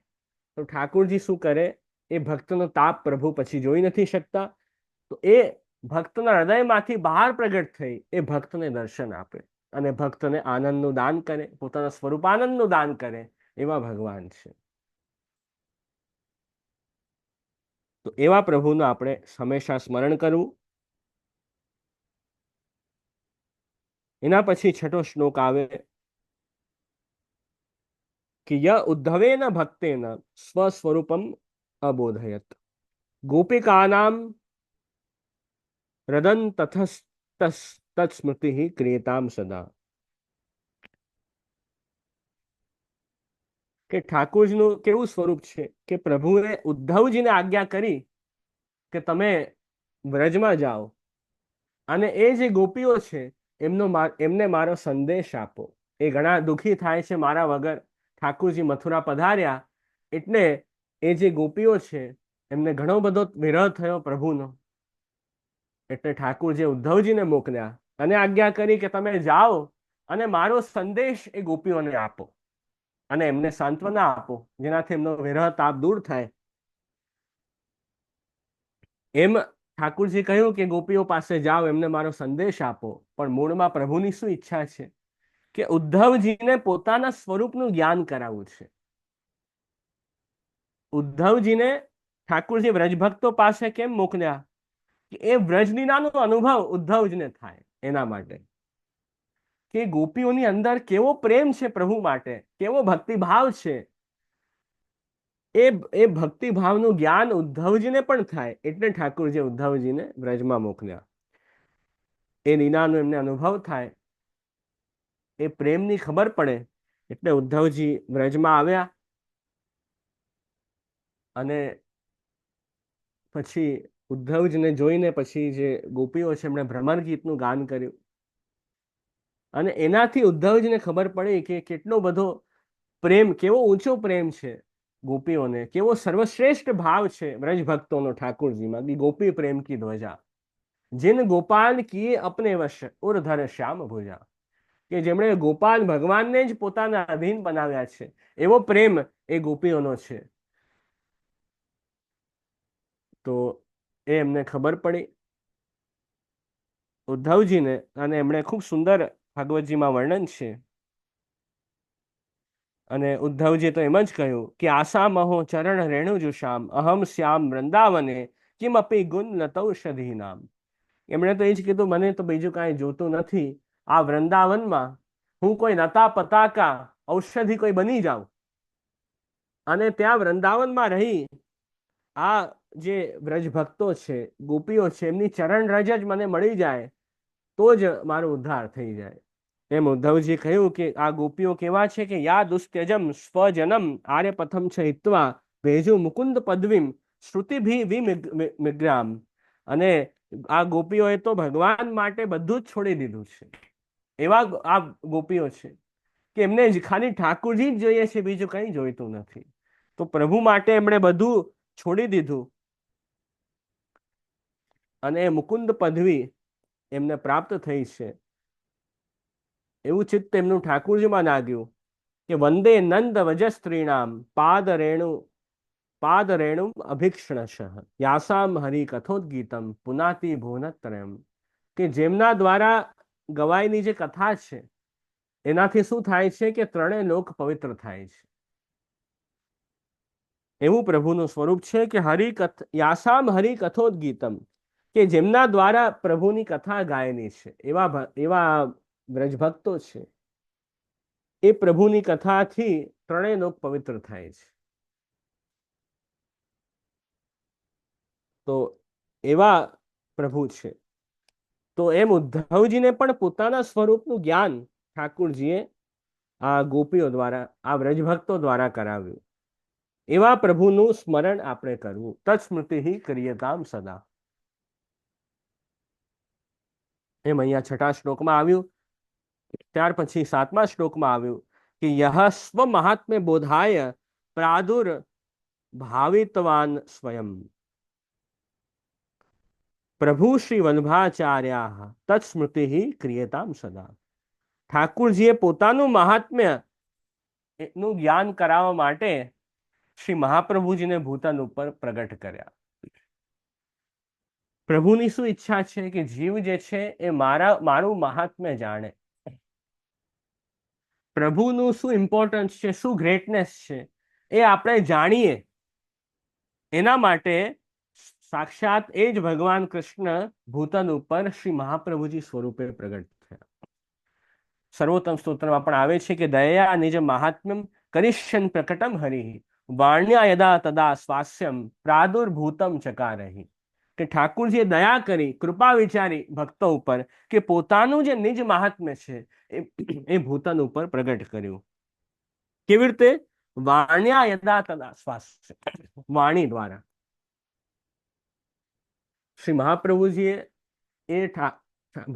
તો ઠાકુરજી શું કરે, એ ભક્તનો તાપ પ્રભુ પછી જોઈ નથી શકતા, તો એ ભક્તના હૃદયમાંથી બહાર પ્રગટ થઈ એ ભક્તને દર્શન આપે અને ભક્તને આનંદનું દાન કરે, પોતાના સ્વરૂપાનંદનું દાન કરે, એવા ભગવાન છે. તો એવા પ્રભુનું આપણે હંમેશા સ્મરણ કરવું. એના પછી છઠ્ઠો શ્લોક આવે કે ય ઉદ્ધવેન ભક્તેન સ્વસ્વરૂપમ અબોધયત ગોપિકાનામ રદન તત્સ્મૃતિ ક્રિયતામ સદા. કે ઠાકોરજીનું કેવું સ્વરૂપ છે કે પ્રભુએ ઉદ્ધવજીને આજ્ઞા કરી કે તમે વ્રજમાં જાઓ અને એ જે ગોપીઓ છે એમને મારો સંદેશ આપો. એ ઘણા દુઃખી થાય છે મારા વગર ઠાકોરજી મથુરા પધાર્યા એટલે એ જે ગોપીઓ છે એમને ઘણો બધો વિરહ થયો પ્રભુનો, એટલે ઠાકોરજી ઉદ્ધવજીને મોકલ્યા અને આજ્ઞા કરી કે તમે જાઓ અને મારો સંદેશ એ ગોપીઓને આપો અને એમને સાંત્વના આપો, જેનાથી એમનો વિરહ તાપ દૂર થાય. એમ ઠાકુરજી કહ્યું કે ગોપીઓ પાસે જાઓ, એમને મારો સંદેશ આપો. પણ મૂળમાં પ્રભુની શું ઈચ્છા છે કે ઉદ્ધવજીને પોતાના સ્વરૂપનું જ્ઞાન કરાવવું છે. ઉદ્ધવજીને ઠાકુરજી વ્રજભક્તો પાસે કેમ મોકલ્યા કે એ વ્રજલીલાનો અનુભવ ઉદ્ધવજીને થાય, એના માટે કે ગોપીઓની અંદર કેવો પ્રેમ છે પ્રભુ માટે, કેવો ભક્તિભાવ છે, એ ભક્તિભાવનું જ્ઞાન ઉદ્ધવજીને પણ થાય, એટલે ઠાકુરજી ઉદ્ધવજીને વ્રજમાં મોકલ્યા. એ લીલાનો એમને અનુભવ થાય, એ પ્રેમની ખબર પડે, એટલે ઉદ્ધવજી વ્રજમાં આવ્યા અને પછી ઉદ્ધવજીને જોઈને પછી જે ગોપીઓ છે એમણે ભ્રમર ગીતનું ગાન કર્યું અને એનાથી ઉદ્ધવજીને ખબર પડી કે કેટલો બધો પ્રેમ, કેવો ઊંચો પ્રેમ છે ગોપીઓને, કેવો સર્વશ્રેષ્ઠ ભાવ છે વ્રજ ભક્તોનો ઠાकुरજીમાં. की गोपी प्रेम की ध्वजा जिन गोपाल किए अपने वश उर्धर श्याम भुजा. કે જેમણે ગોપાલ ભગવાનને જ પોતાના અધીન બનાવ્યા છે, એવો પ્રેમ એ ગોપીઓનો છે. તો એ એમને ખબર પડી ઉદ્ધવજીને અને એમણે ખૂબ સુંદર ભાગવતજીમાં વર્ણન છે. અને ઉદ્ધવજી તો એમ જ કહ્યું કે આશા મહો ચરણ રેણુ જુષામ અહમ શ્યામ વૃંદાવને કિમ અપી ગુણ લતૌષધિ નામ. એમણે તો એ જ કીધું, મને તો બીજું કાંઈ જોતું નથી, આ વૃંદાવનમાં હું કોઈ નતા પતાકા ઔષધિ કોઈ બની જાઉં અને ત્યાં વૃંદાવનમાં રહી આ જે વ્રજ ભક્તો છે, ગોપીઓ છે, એમની ચરણ રજ જ મને મળી જાય તો જ મારો ઉદ્ધાર થઈ જાય. એમ ઉદ્ધવજી કહ્યું કે આ ગોપીઓ કેવા છે કે યા દુસ્ત્યજમ સ્વજનમ આર્ય પથમ છે હિત્વા ભેજુ મુકુંદ પદવીમ શ્રુતિભી વિમિગ્રામ. અને આ ગોપીઓએ તો ભગવાન માટે બધું જ છોડી દીધું છે. એવા આ ગોપીઓ છે કે એમને ખાલી ઠાકુરજી જ જોઈએ છે, બીજું કંઈ જોઈતું નથી. તો પ્રભુ માટે એમણે બધું છોડી દીધું અને મુકુંદ પદવી એમને પ્રાપ્ત થઈ છે. એવું ચિત્ત એમનું ઠાકુરજીમાં લાગ્યું કે વંદે નંદ વજસ્ત્રીણામ પાદ રેણુ અભિક્ષણશ યાસામ હરિ કથોદ્ગીતમ પુનાતિ ભુવનત્રયમ. કે જેમના દ્વારા ગવાયની જે કથા છે એનાથી શું થાય છે કે ત્રણેય લોક પવિત્ર થાય છે. એવું પ્રભુનું સ્વરૂપ છે કે યાસામ હરિ કથોદ્ગીતમ, કે જેમના દ્વારા પ્રભુની કથા ગાયની છે, એવા વ્રજભક્તો છે, એ પ્રભુની કથાથી ત્રણેય લોક પવિત્ર થાય છે. તો એવા પ્રભુ છે. તો એમ ઉદ્ધવજીને પણ પોતાના સ્વરૂપનું જ્ઞાન ઠાકુરજીએ આ ગોપીઓ દ્વારા, આ વ્રજભક્તો દ્વારા કરાવ્યું. એવા પ્રભુનું સ્મરણ આપણે કરવું. તત્સ્મૃતિ ક્રિયતામ સદા. એમ અહીંયા 6ઠા શ્લોકમાં આવ્યું. ત્યાર પછી 7મા શ્લોકમાં આવ્યું કે યહ સ્વ મહાત્મ્ય બોધાય પ્રાદુર ભાવિતવાન સ્વયં પ્રભુ શ્રી વલ્ભાચાર્યા તત્સ્મૃતિ ક્રિયતામ સદા. ઠાકુરજીએ પોતાનું મહાત્મ્ય નું જ્ઞાન કરાવવા માટે શ્રી મહાપ્રભુજીને ભૂતલ ઉપર પ્રગટ કર્યા. પ્રભુની શું ઈચ્છા છે કે જીવ જે છે એ મારું મહાત્મ્ય જાણે. પ્રભુનું શું ઇમ્પોર્ટન્સ છે, શું ગ્રેટનેસ છે એ આપણે જાણીએ. એના માટે સાક્ષાત એ જ ભગવાન કૃષ્ણ ભૂતલ ઉપર શ્રી મહાપ્રભુજી સ્વરૂપે પ્રગટ થયા. સર્વોત્તમ સ્તોત્રમાં પણ આવે છે કે દયા નિજ મહાત્મ્યમ કરિષ્યન પ્રકટમ હરિ વાણ્યા યદા તદા સ્વાસ્યમ પ્રાદુર્ભૂતમ ચકારહિ. કે ઠાકુરજીએ દયા કરી, કૃપા વિચારી ભક્તો ઉપર કે પોતાનું જે નિજ મહાત્મ્ય છે એ ભૂતલ ઉપર પ્રગટ કર્યું. કેવી રીતે? વાણ્યા યદા તદા સ્વાસ્ય, વાણી દ્વારા. શ્રી મહાપ્રભુજીએ એ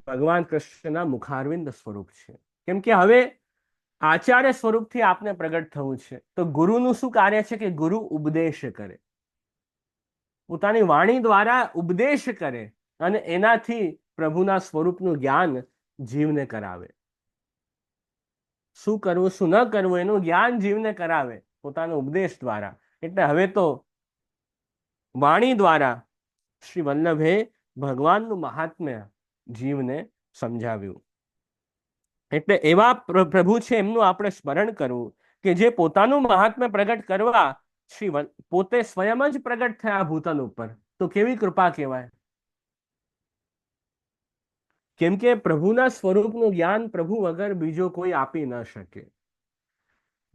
ભગવાન કૃષ્ણના મુખારવિંદ સ્વરૂપ છે. કેમ કે હવે આચાર્ય સ્વરૂપથી આપને પ્રગટ થવું છે, તો ગુરુનું શું કાર્ય છે કે ગુરુ ઉપદેશ કરે, પોતાની વાણી દ્વારા ઉપદેશ કરે અને એનાથી પ્રભુના સ્વરૂપનું જ્ઞાન જીવને કરાવે. શું કરવું શું ન કરવું એનું જ્ઞાન જીવને કરાવે પોતાનો ઉપદેશ દ્વારા. એટલે હવે તો વાણી દ્વારા શ્રી વલ્લભે ભગવાનનું મહાત્મ્ય જીવને સમજાવ્યું. એટલે એવા પ્રભુ છે એમનું આપણે સ્મરણ કરવું કે જે પોતાનું મહાત્મ્ય પ્રગટ કરવા શ્રી પોતે સ્વયં જ પ્રગટ થયા ભૂતલ ઉપર. તો કેવી કૃપા કહેવાય. કેમ કે પ્રભુના સ્વરૂપનું જ્ઞાન પ્રભુ વગર બીજો કોઈ આપી ન શકે.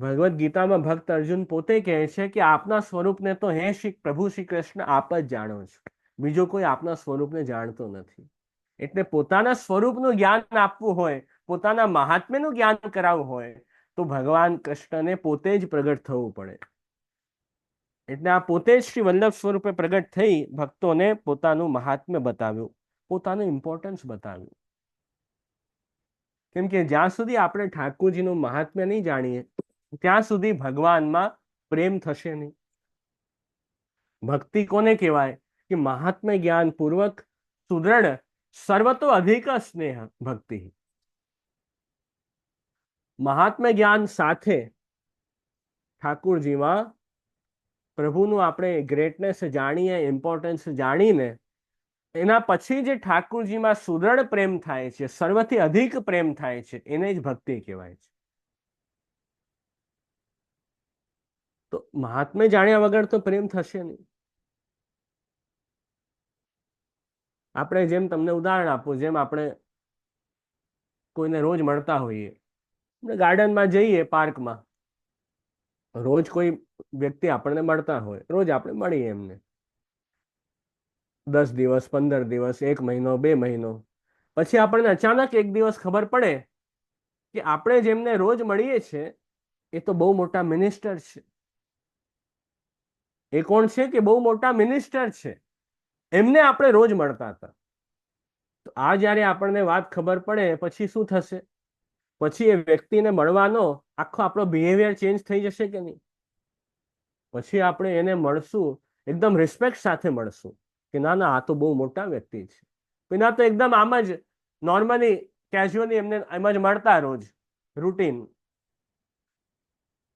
ભગવદ્ ગીતામાં ભક્ત અર્જુન પોતે કહે છે કે આપના સ્વરૂપને તો હે શ્રી પ્રભુ શ્રી કૃષ્ણ આપ જ જાણો છો, બીજો કોઈ આપના સ્વરૂપને જાણતો નથી. એટલે પોતાના સ્વરૂપનું જ્ઞાન આપવું હોય, પોતાના મહાત્મ્યનું જ્ઞાન કરાવવું હોય તો ભગવાન કૃષ્ણને પોતે જ પ્રગટ થવું પડે. એટલે આ પોતે જ શ્રી વલ્લભ સ્વરૂપે પ્રગટ થઈ ભક્તોને પોતાનું મહાત્મ્ય બતાવ્યું, પોતાનું ઇમ્પોર્ટન્સ બતાવ્યું. કેમ કે જ્યાં સુધી આપણે ઠાકોરજીનું મહાત્મ્ય નહીં જાણીએ ત્યાં સુધી ભગવાનમાં પ્રેમ થશે નહીં. ભક્તિ કોને કહેવાય કે મહાત્મ્ય જ્ઞાન પૂર્વક સુદૃઢ સર્વતો અધિક સ્નેહ ભક્તિ. મહાત્મ્ય જ્ઞાન સાથે ઠાકુરજીમાં પ્રભુનું આપણે ગ્રેટનેસ જાણીએ, ઇમ્પોર્ટન્સ જાણીને એના પછી જે ઠાકુરજીમાં સુદૃઢ પ્રેમ થાય છે, સર્વથી અધિક પ્રેમ થાય છે, એને જ ભક્તિ કહેવાય છે. તો મહાત્મ્ય જાણ્યા વગર તો પ્રેમ થશે નહીં. આપણે જેમ તમને ઉદાહરણ આપું, જેમ આપણે કોઈને રોજ મળતા હોઈએ, આપણે ગાર્ડનમાં જઈએ, પાર્કમાં, રોજ કોઈ વ્યક્તિ આપણને મળતા હોય, રોજ આપણે મળીએ એમને 10 દિવસ, 15 દિવસ, 1 મહિનો, 2 મહિનો, પછી આપણને અચાનક એક દિવસ ખબર પડે કે આપણે જેમને રોજ મળીએ છીએ એ તો બહુ મોટા મિનિસ્ટર છે. એ કોણ છે કે બહુ મોટા મિનિસ્ટર છે, એમને આપણે રોજ મળતા હતા. તો આ જ્યારે આપણને વાત ખબર પડે પછી શું થશે? પછી એ વ્યક્તિને મળવાનો આખો આપણો બિહેવિયર ચેન્જ થઈ જશે કે નહીં? પછી આપણે એને મળશું, એકદમ રિસ્પેક્ટ સાથે મળશું કે ના ના આ તો બહુ મોટા વ્યક્તિ છે. પેલા તો એકદમ આમ જ નોર્મલી કેઝ્યુઅલી એમને એમ જ મળતા, રોજ રૂટીન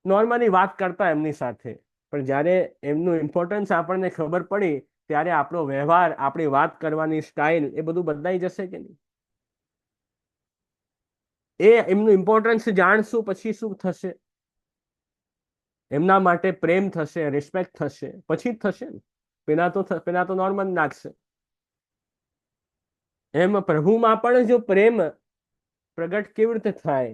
નોર્મલી વાત કરતા એમની સાથે. પણ જ્યારે એમનું ઇમ્પોર્ટન્સ આપણને ખબર પડી ત્યારે આપણો વ્યવહાર, આપણી વાત કરવાની સ્ટાઇલ એ બધું બદલાઈ જશે કે નહીં? એ એમનું ઇમ્પોર્ટન્સ જાણશું પછી શું થશે? એમના માટે પ્રેમ થશે, રિસ્પેક્ટ થશે, પછી જ થશે ને. પેલા તો નોર્મલ લાગશે. એમ પ્રભુમાં પણ જો પ્રેમ પ્રગટ કેવી રીતે થાય?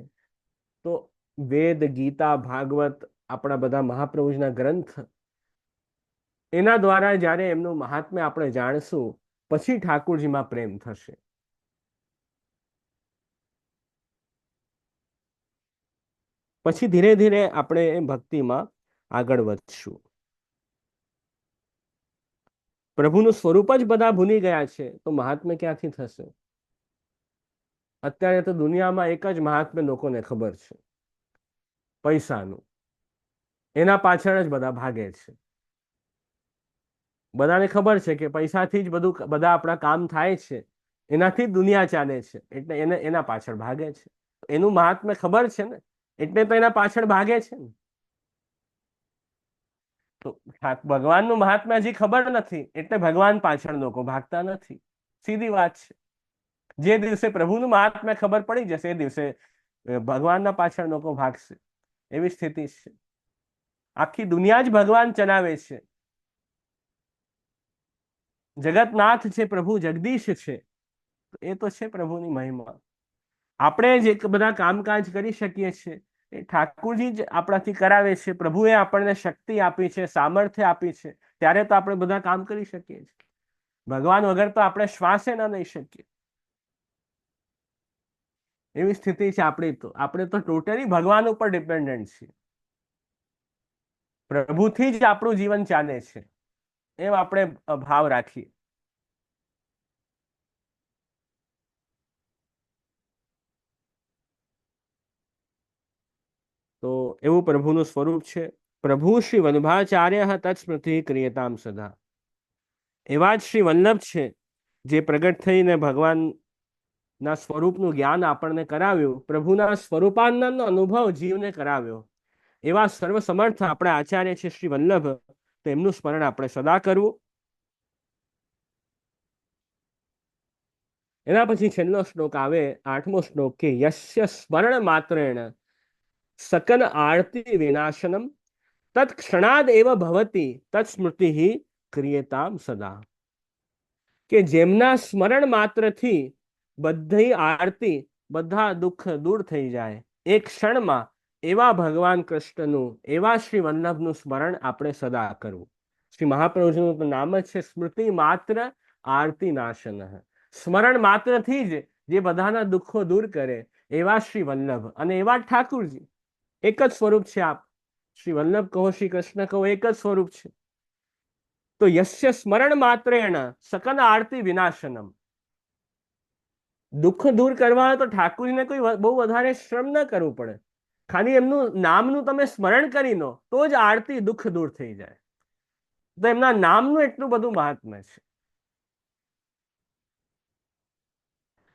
તો વેદ, ગીતા, ભાગવત, આપણા બધા મહાપ્રભુજીના ગ્રંથ, એના દ્વારા જ્યારે એમનું મહાત્મ્ય આપણે જાણશું પછી ઠાકુરજીમાં પ્રેમ થશે. પછી ધીરે ધીરે આપણે ભક્તિમાં આગળ વધશું. પ્રભુનું સ્વરૂપ જ બધા ભૂલી ગયા છે તો મહાત્મ્ય ક્યાંથી થશે? અત્યારે તો દુનિયામાં એક જ મહાત્મ્ય લોકોને ખબર છે, પૈસાનું. એના પાછળ જ બધા ભાગે છે. બધાને ખબર છે કે પૈસાથી જ બધા આપણા કામ થાય છે, એનાથી જ દુનિયા ચાલે છે, એટલે એના પાછળ ભાગે છે. એનું મહાત્મ્ય ખબર છે ને, એટલે તો એના પાછળ ભાગે છે ને. તો ભગવાનનું મહાત્મ્ય હજી ખબર નથી, એટલે ભગવાન પાછળ લોકો ભાગતા નથી. સીધી વાત છે. જે દિવસે પ્રભુનું મહાત્મ્ય ખબર પડી જશે એ દિવસે ભગવાનના પાછળ લોકો ભાગશે. એવી સ્થિતિ છે. આખી દુનિયા જ ભગવાન ચલાવે છે. જગતનાથ છે, પ્રભુ જગદીશ છે, એ તો છે પ્રભુની મહિમા. આપણે જે બધા કામકાજ કરી શકીએ છીએ એ ઠાકુરજી જ આપણાથી કરાવે છે. પ્રભુએ આપણને શક્તિ આપી છે, સામર્થ્ય આપી છે, ત્યારે તો આપણે બધા કામ કરી શકીએ છીએ. ભગવાન વગર તો આપણે શ્વાસે ન લઈ શકીએ. એવી સ્થિતિ છે આપણી. તો આપણે તો ટોટલી ભગવાન ઉપર ડિપેન્ડન્ટ છીએ. પ્રભુથી જ આપણું જીવન ચાલે છે, એમ આપણે ભાવ રાખીએ. તો એવું પ્રભુનું સ્વરૂપ છે. પ્રભુ શ્રી વલ્લભાચાર્ય તત્સ્મૃતિ ક્રિયતામ સદા. એવા જ શ્રી વલ્લભ છે જે પ્રગટ થઈને ભગવાનના સ્વરૂપનું જ્ઞાન આપણને કરાવ્યું, પ્રભુના સ્વરૂપાનંદનો અનુભવ જીવને કરાવ્યો. એવા સર્વસમર્થ આપણા આચાર્ય છે શ્રી વલ્લભ. તો એમનું સ્મરણ આપણે સદા કરવું. એના પછી છેલ્લો શ્લોક આવે, 8મો શ્લોક, કે યસ્ય સ્મરણ માત્રેણ સકલ આરતી વિનાશનમ તત્ક્ષણાદ એવ ભવતી તત્સ્મૃતિ ક્રિયતામ સદા. કે જેમના સ્મરણ માત્રથી બધી આરતી, બધા દુઃખ દૂર થઈ જાય એક ક્ષણમાં, એવા ભગવાન કૃષ્ણનું, એવા શ્રી વલ્લભનું સ્મરણ આપણે સદા કરવું. શ્રી મહાપ્રભુજીનું નામ જ છે સ્મૃતિ માત્ર આરતી નાશન. સ્મરણ માત્રથી જ જે બધાના દુઃખો દૂર કરે એવા શ્રી વલ્લભ અને એવા ઠાકુરજી. એક જ સ્વરૂપ છે. આપ શ્રી વલ્લભ કહો, શ્રી કૃષ્ણ કહો, એક જ સ્વરૂપ છે. તો યસ્ય સ્મરણ માત્રેણ સકલ આરતી વિનાશનમ. દુઃખ દૂર કરવા તો ઠાકુરજીને કોઈ બહુ વધારે શ્રમ ન કરવું પડે. ખાલી એમનું નામનું તમે સ્મરણ કરી લો તો જ આરતી દુઃખ દૂર થઈ જાય. તો એમના નામનું એટલું બધું મહાત્મ્ય છે.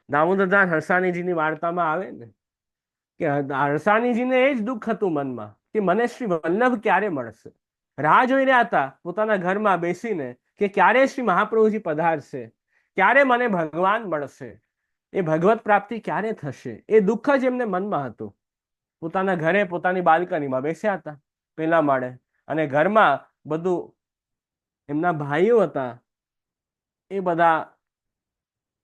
દામોદરદાસ હરસાણીજીની વાર્તામાં આવે ને કે હરસાણીજીને એ જ દુઃખ હતું મનમાં કે મને શ્રી વલ્લભ ક્યારે મળશે. રાહ જોઈ રહ્યા હતા પોતાના ઘરમાં બેસીને કે ક્યારે શ્રી મહાપ્રભુજી પધારશે, ક્યારે મને ભગવાન મળશે, એ ભગવત પ્રાપ્તિ ક્યારે થશે. એ દુઃખ જ એમને મનમાં હતું. પોતાના ઘરે પોતાની બાલ્કનીમાં બેસ્યા હતા પેલા માળે, અને ઘરમાં બધું એમના ભાઈઓ હતા, એ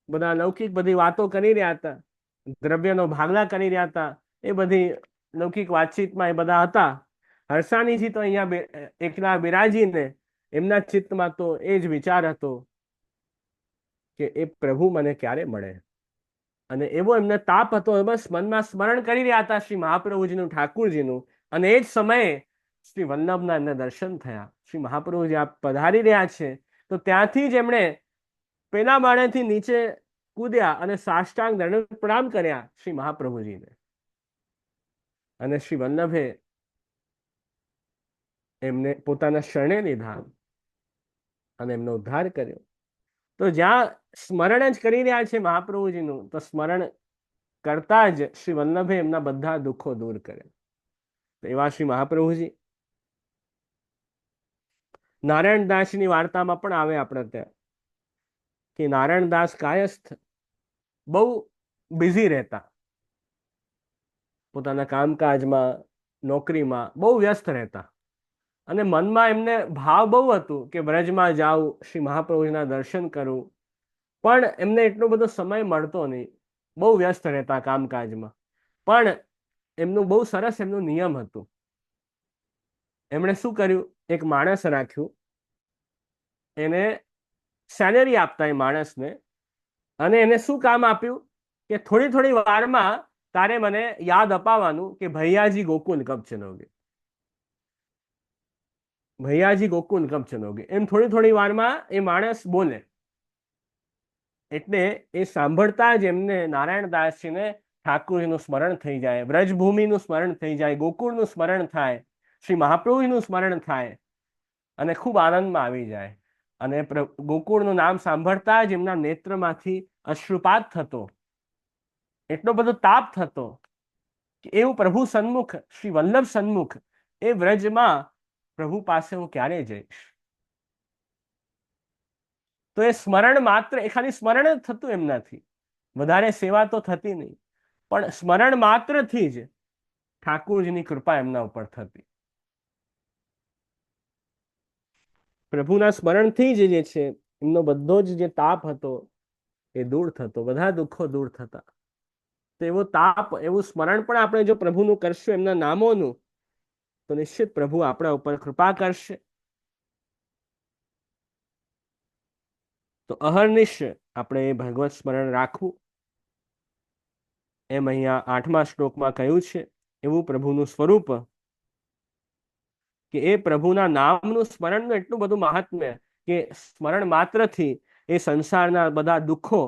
બધા લૌકિક બધી વાતો કરી રહ્યા હતા, દ્રવ્યનો ભાગલા કરી રહ્યા હતા. એ બધી લૌકિક વાતચીતમાં એ બધા હતા. હરસાણીજી તો અહીંયા એકલા બિરાજીને એમના ચિત્તમાં તો એ જ વિચાર હતો કે એ પ્રભુ મને ક્યારે મળે. અને એવો એમને તાપ હતો, બસ મનમાં સ્મરણ કરી રહ્યા હતા શ્રી મહાપ્રભુજીનું, ઠાકુરજીનું. અને એ જ સમયે શ્રી વલ્લભના એમને દર્શન થયા. શ્રી મહાપ્રભુજી આપ પધારી રહ્યા છે. તો ત્યાંથી જ એમણે પેલા માળેથી નીચે કૂદ્યા અને સાષ્ટાંગ દંડ પ્રણામ કર્યા શ્રી મહાપ્રભુજીને. અને શ્રી વલ્લભે એમને પોતાના શરણે લીધા અને એમનો ઉદ્ધાર કર્યો. તો જ્યાં સ્મરણ જ કરી રહ્યા છે મહાપ્રભુજીનું, તો સ્મરણ કરતા જ શ્રી વલ્લભે એમના બધા દુઃખો દૂર કર્યા. તો એવા શ્રી મહાપ્રભુજી. નારાયણદાસની વાર્તામાં પણ આવે આપણે ત્યાં કે નારાયણદાસ કાયસ્થ બહુ બિઝી રહેતા, પોતાના કામકાજમાં, નોકરીમાં બહુ વ્યસ્ત રહેતા. અને મનમાં એમને ભાવ બહુ હતું કે બ્રજમાં જાઉં, શ્રી મહાપ્રભુજીના દર્શન કરું. પણ એમને એટલો બધો સમય મળતો નહીં, બહુ વ્યસ્ત રહેતા કામકાજમાં. પણ એમનું બહુ સરસ એમનું નિયમ હતું. એમણે શું કર્યું, એક માણસ રાખ્યું, એને સેલેરી આપતા એ માણસને. અને એને શું કામ આપ્યું કે થોડી થોડી વારમાં તારે મને યાદ અપાવવાનું કે ભૈયાજી ગોકુલ કબ ચલોગે, ભૈયાજી ગોકુલ કબ ચલોગે. એમ થોડી થોડી વારમાં એ માણસ બોલે. એટલે એ સાંભળતા જ એમને નારાયણદાસજીને ઠાકુરજીનું સ્મરણ થઈ જાય, વ્રજભૂમિનું સ્મરણ થઈ જાય, ગોકુળનું સ્મરણ થાય, શ્રી મહાપ્રભુનું સ્મરણ થાય અને ખૂબ આનંદમાં આવી જાય. અને ગોકુળનું નામ સાંભળતા જ એમના નેત્રમાંથી અશ્રુપાત થતો, એટલો બધો તાપ થતો કે એવું પ્રભુ સન્મુખ, શ્રી વલ્લભ સન્મુખ, એ વ્રજમાં પ્રભુ પાસે હું ક્યારે જઈશ. તો એ સ્મરણ માત્ર, એ ખાલી સ્મરણ જ થતું એમનાથી, વધારે સેવા તો થતી નહીં, પણ સ્મરણ માત્રથી જ ઠાકુરજીની કૃપા એમના ઉપર થતી. પ્રભુના સ્મરણથી જ જે છે એમનો બધો જ જે તાપ હતો એ દૂર થતો, બધા દુઃખો દૂર થતા. તો એવો તાપ, એવું સ્મરણ પણ આપણે જો પ્રભુનું કરશું, એમના નામોનું, તો નિશ્ચિત પ્રભુ આપણા ઉપર કૃપા કરશે. તો અહર્નિશ આપણે એ ભગવત સ્મરણ રાખવું. એમ અહીંયા 8મા શ્લોકમાં કહ્યું છે, એવું પ્રભુનું સ્વરૂપ કે એ પ્રભુના નામનું સ્મરણનું એટલું બધું મહાત્મ્ય કે સ્મરણ માત્રથી એ સંસારના બધા દુઃખો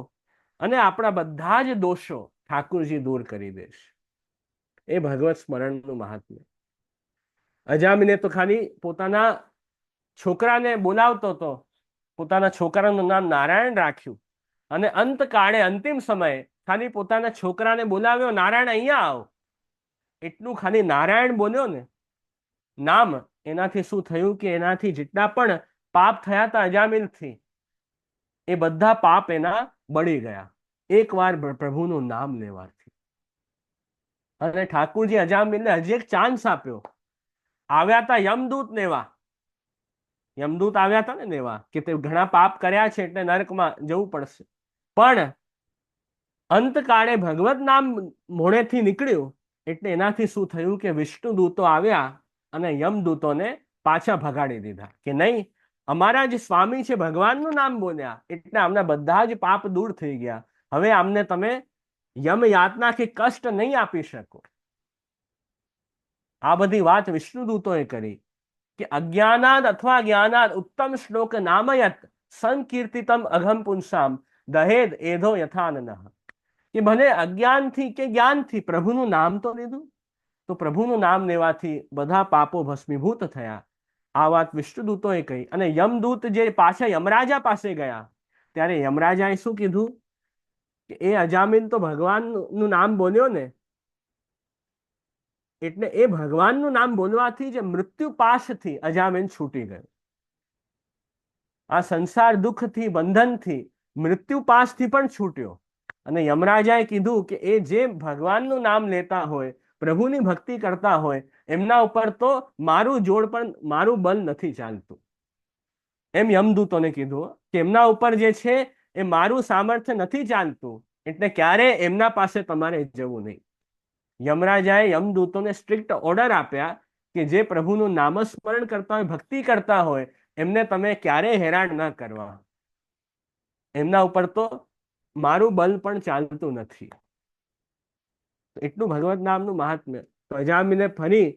અને આપણા બધા જ દોષો ઠાકુરજી દૂર કરી દેશે. એ ભગવત સ્મરણનું મહાત્મ્ય. અજામિને તો ખાલી પોતાના છોકરાને બોલાવતો હતો, પોતાના છોકરાનું નામ નારાયણ રાખ્યું, અને અંતકાળે, અંતિમ સમયે ખાલી પોતાના છોકરાને બોલાવ્યો, નારાયણ અહીંયા આવ, એટલું ખાલી નારાયણ બોલ્યો ને નામ, એનાથી શું થયું કે એનાથી જેટલા પણ પાપ થયા હતા અજામિલથી, એ બધા પાપ એના બળી ગયા એકવાર પ્રભુનું નામ લેવાથી. અને ઠાકુરજી અજામિલને હજી એક ચાન્સ આપ્યો. આવ્યા હતા યમદૂત લેવા, યમદૂત આવ્યા હતા ને લેવા, કે તે ઘણા પાપ કર્યા છે એટલે નરકમાં જવું પડશે. પણ અંતકાળે ભગવત નામ મોઢેથી નીકળ્યું એટલે એનાથી શું થયું કે વિષ્ણુ દૂતો આવ્યા અને યમદૂતોને પાછા ભગાડી દીધા કે નહીં, અમારા જે સ્વામી છે ભગવાનનું નામ બોલ્યા એટલે આમના બધા જ પાપ દૂર થઈ ગયા, હવે આમને તમે યમ યાતના કે કષ્ટ નહીં આપી શકો. આ બધી વાત વિષ્ણુદૂતોએ કરી કે અજ્ઞાનાદ અથવા જ્ઞાનાદ ઉત્તમ શ્લોક નામયત સંકીર્તિતમ અઘમ પુંસામ દહેદ એધો યથાનનઃ. કે ભલે અજ્ઞાનથી કે જ્ઞાનથી પ્રભુનું નામ તો લીધું, તો પ્રભુનું નામ લેવાથી બધા પાપો ભસ્મીભૂત થયા. આ વાત વિષ્ણુદૂતોએ કહી. અને યમદૂત જે પાછા યમરાજા પાસે ગયા ત્યારે યમરાજાએ શું કીધું કે એ અજામિલ તો ભગવાનનું નામ બોલ્યો ને, એટલે એ ભગવાનનું નામ બોલવાથી જ મૃત્યુ પાશથી અજામિલ છૂટી ગયો. આ સંસાર દુઃખથી, બંધનથી, મૃત્યુ પાશથી પણ છૂટ્યો. અને યમરાજાએ કીધું કે એ જે ભગવાનનું નામ લેતા હોય, પ્રભુની ભક્તિ કરતા હોય, એમના ઉપર તો મારું જોડ પણ, મારું બલ નથી ચાલતું. એમ યમદૂતોને કીધું કે એમના ઉપર જે છે એ મારું સામર્થ્ય નથી ચાલતું, એટલે ક્યારે એમના પાસે તમારે જવું નહીં. યમરાજાએ યમદૂતોને સ્ટ્રિક્ટ ઓર્ડર આપ્યા કે જે પ્રભુનું નામસ્મરણ કરતા હોય, ભક્તિ કરતા હોય, એમને તમે ક્યારે હેરાન ન કરવા, એમના ઉપર તો મારું બલ પણ ચાલતું નથી. એટલું ભગવત નામનું મહાત્મ્ય. તો અજામિલને ફરી,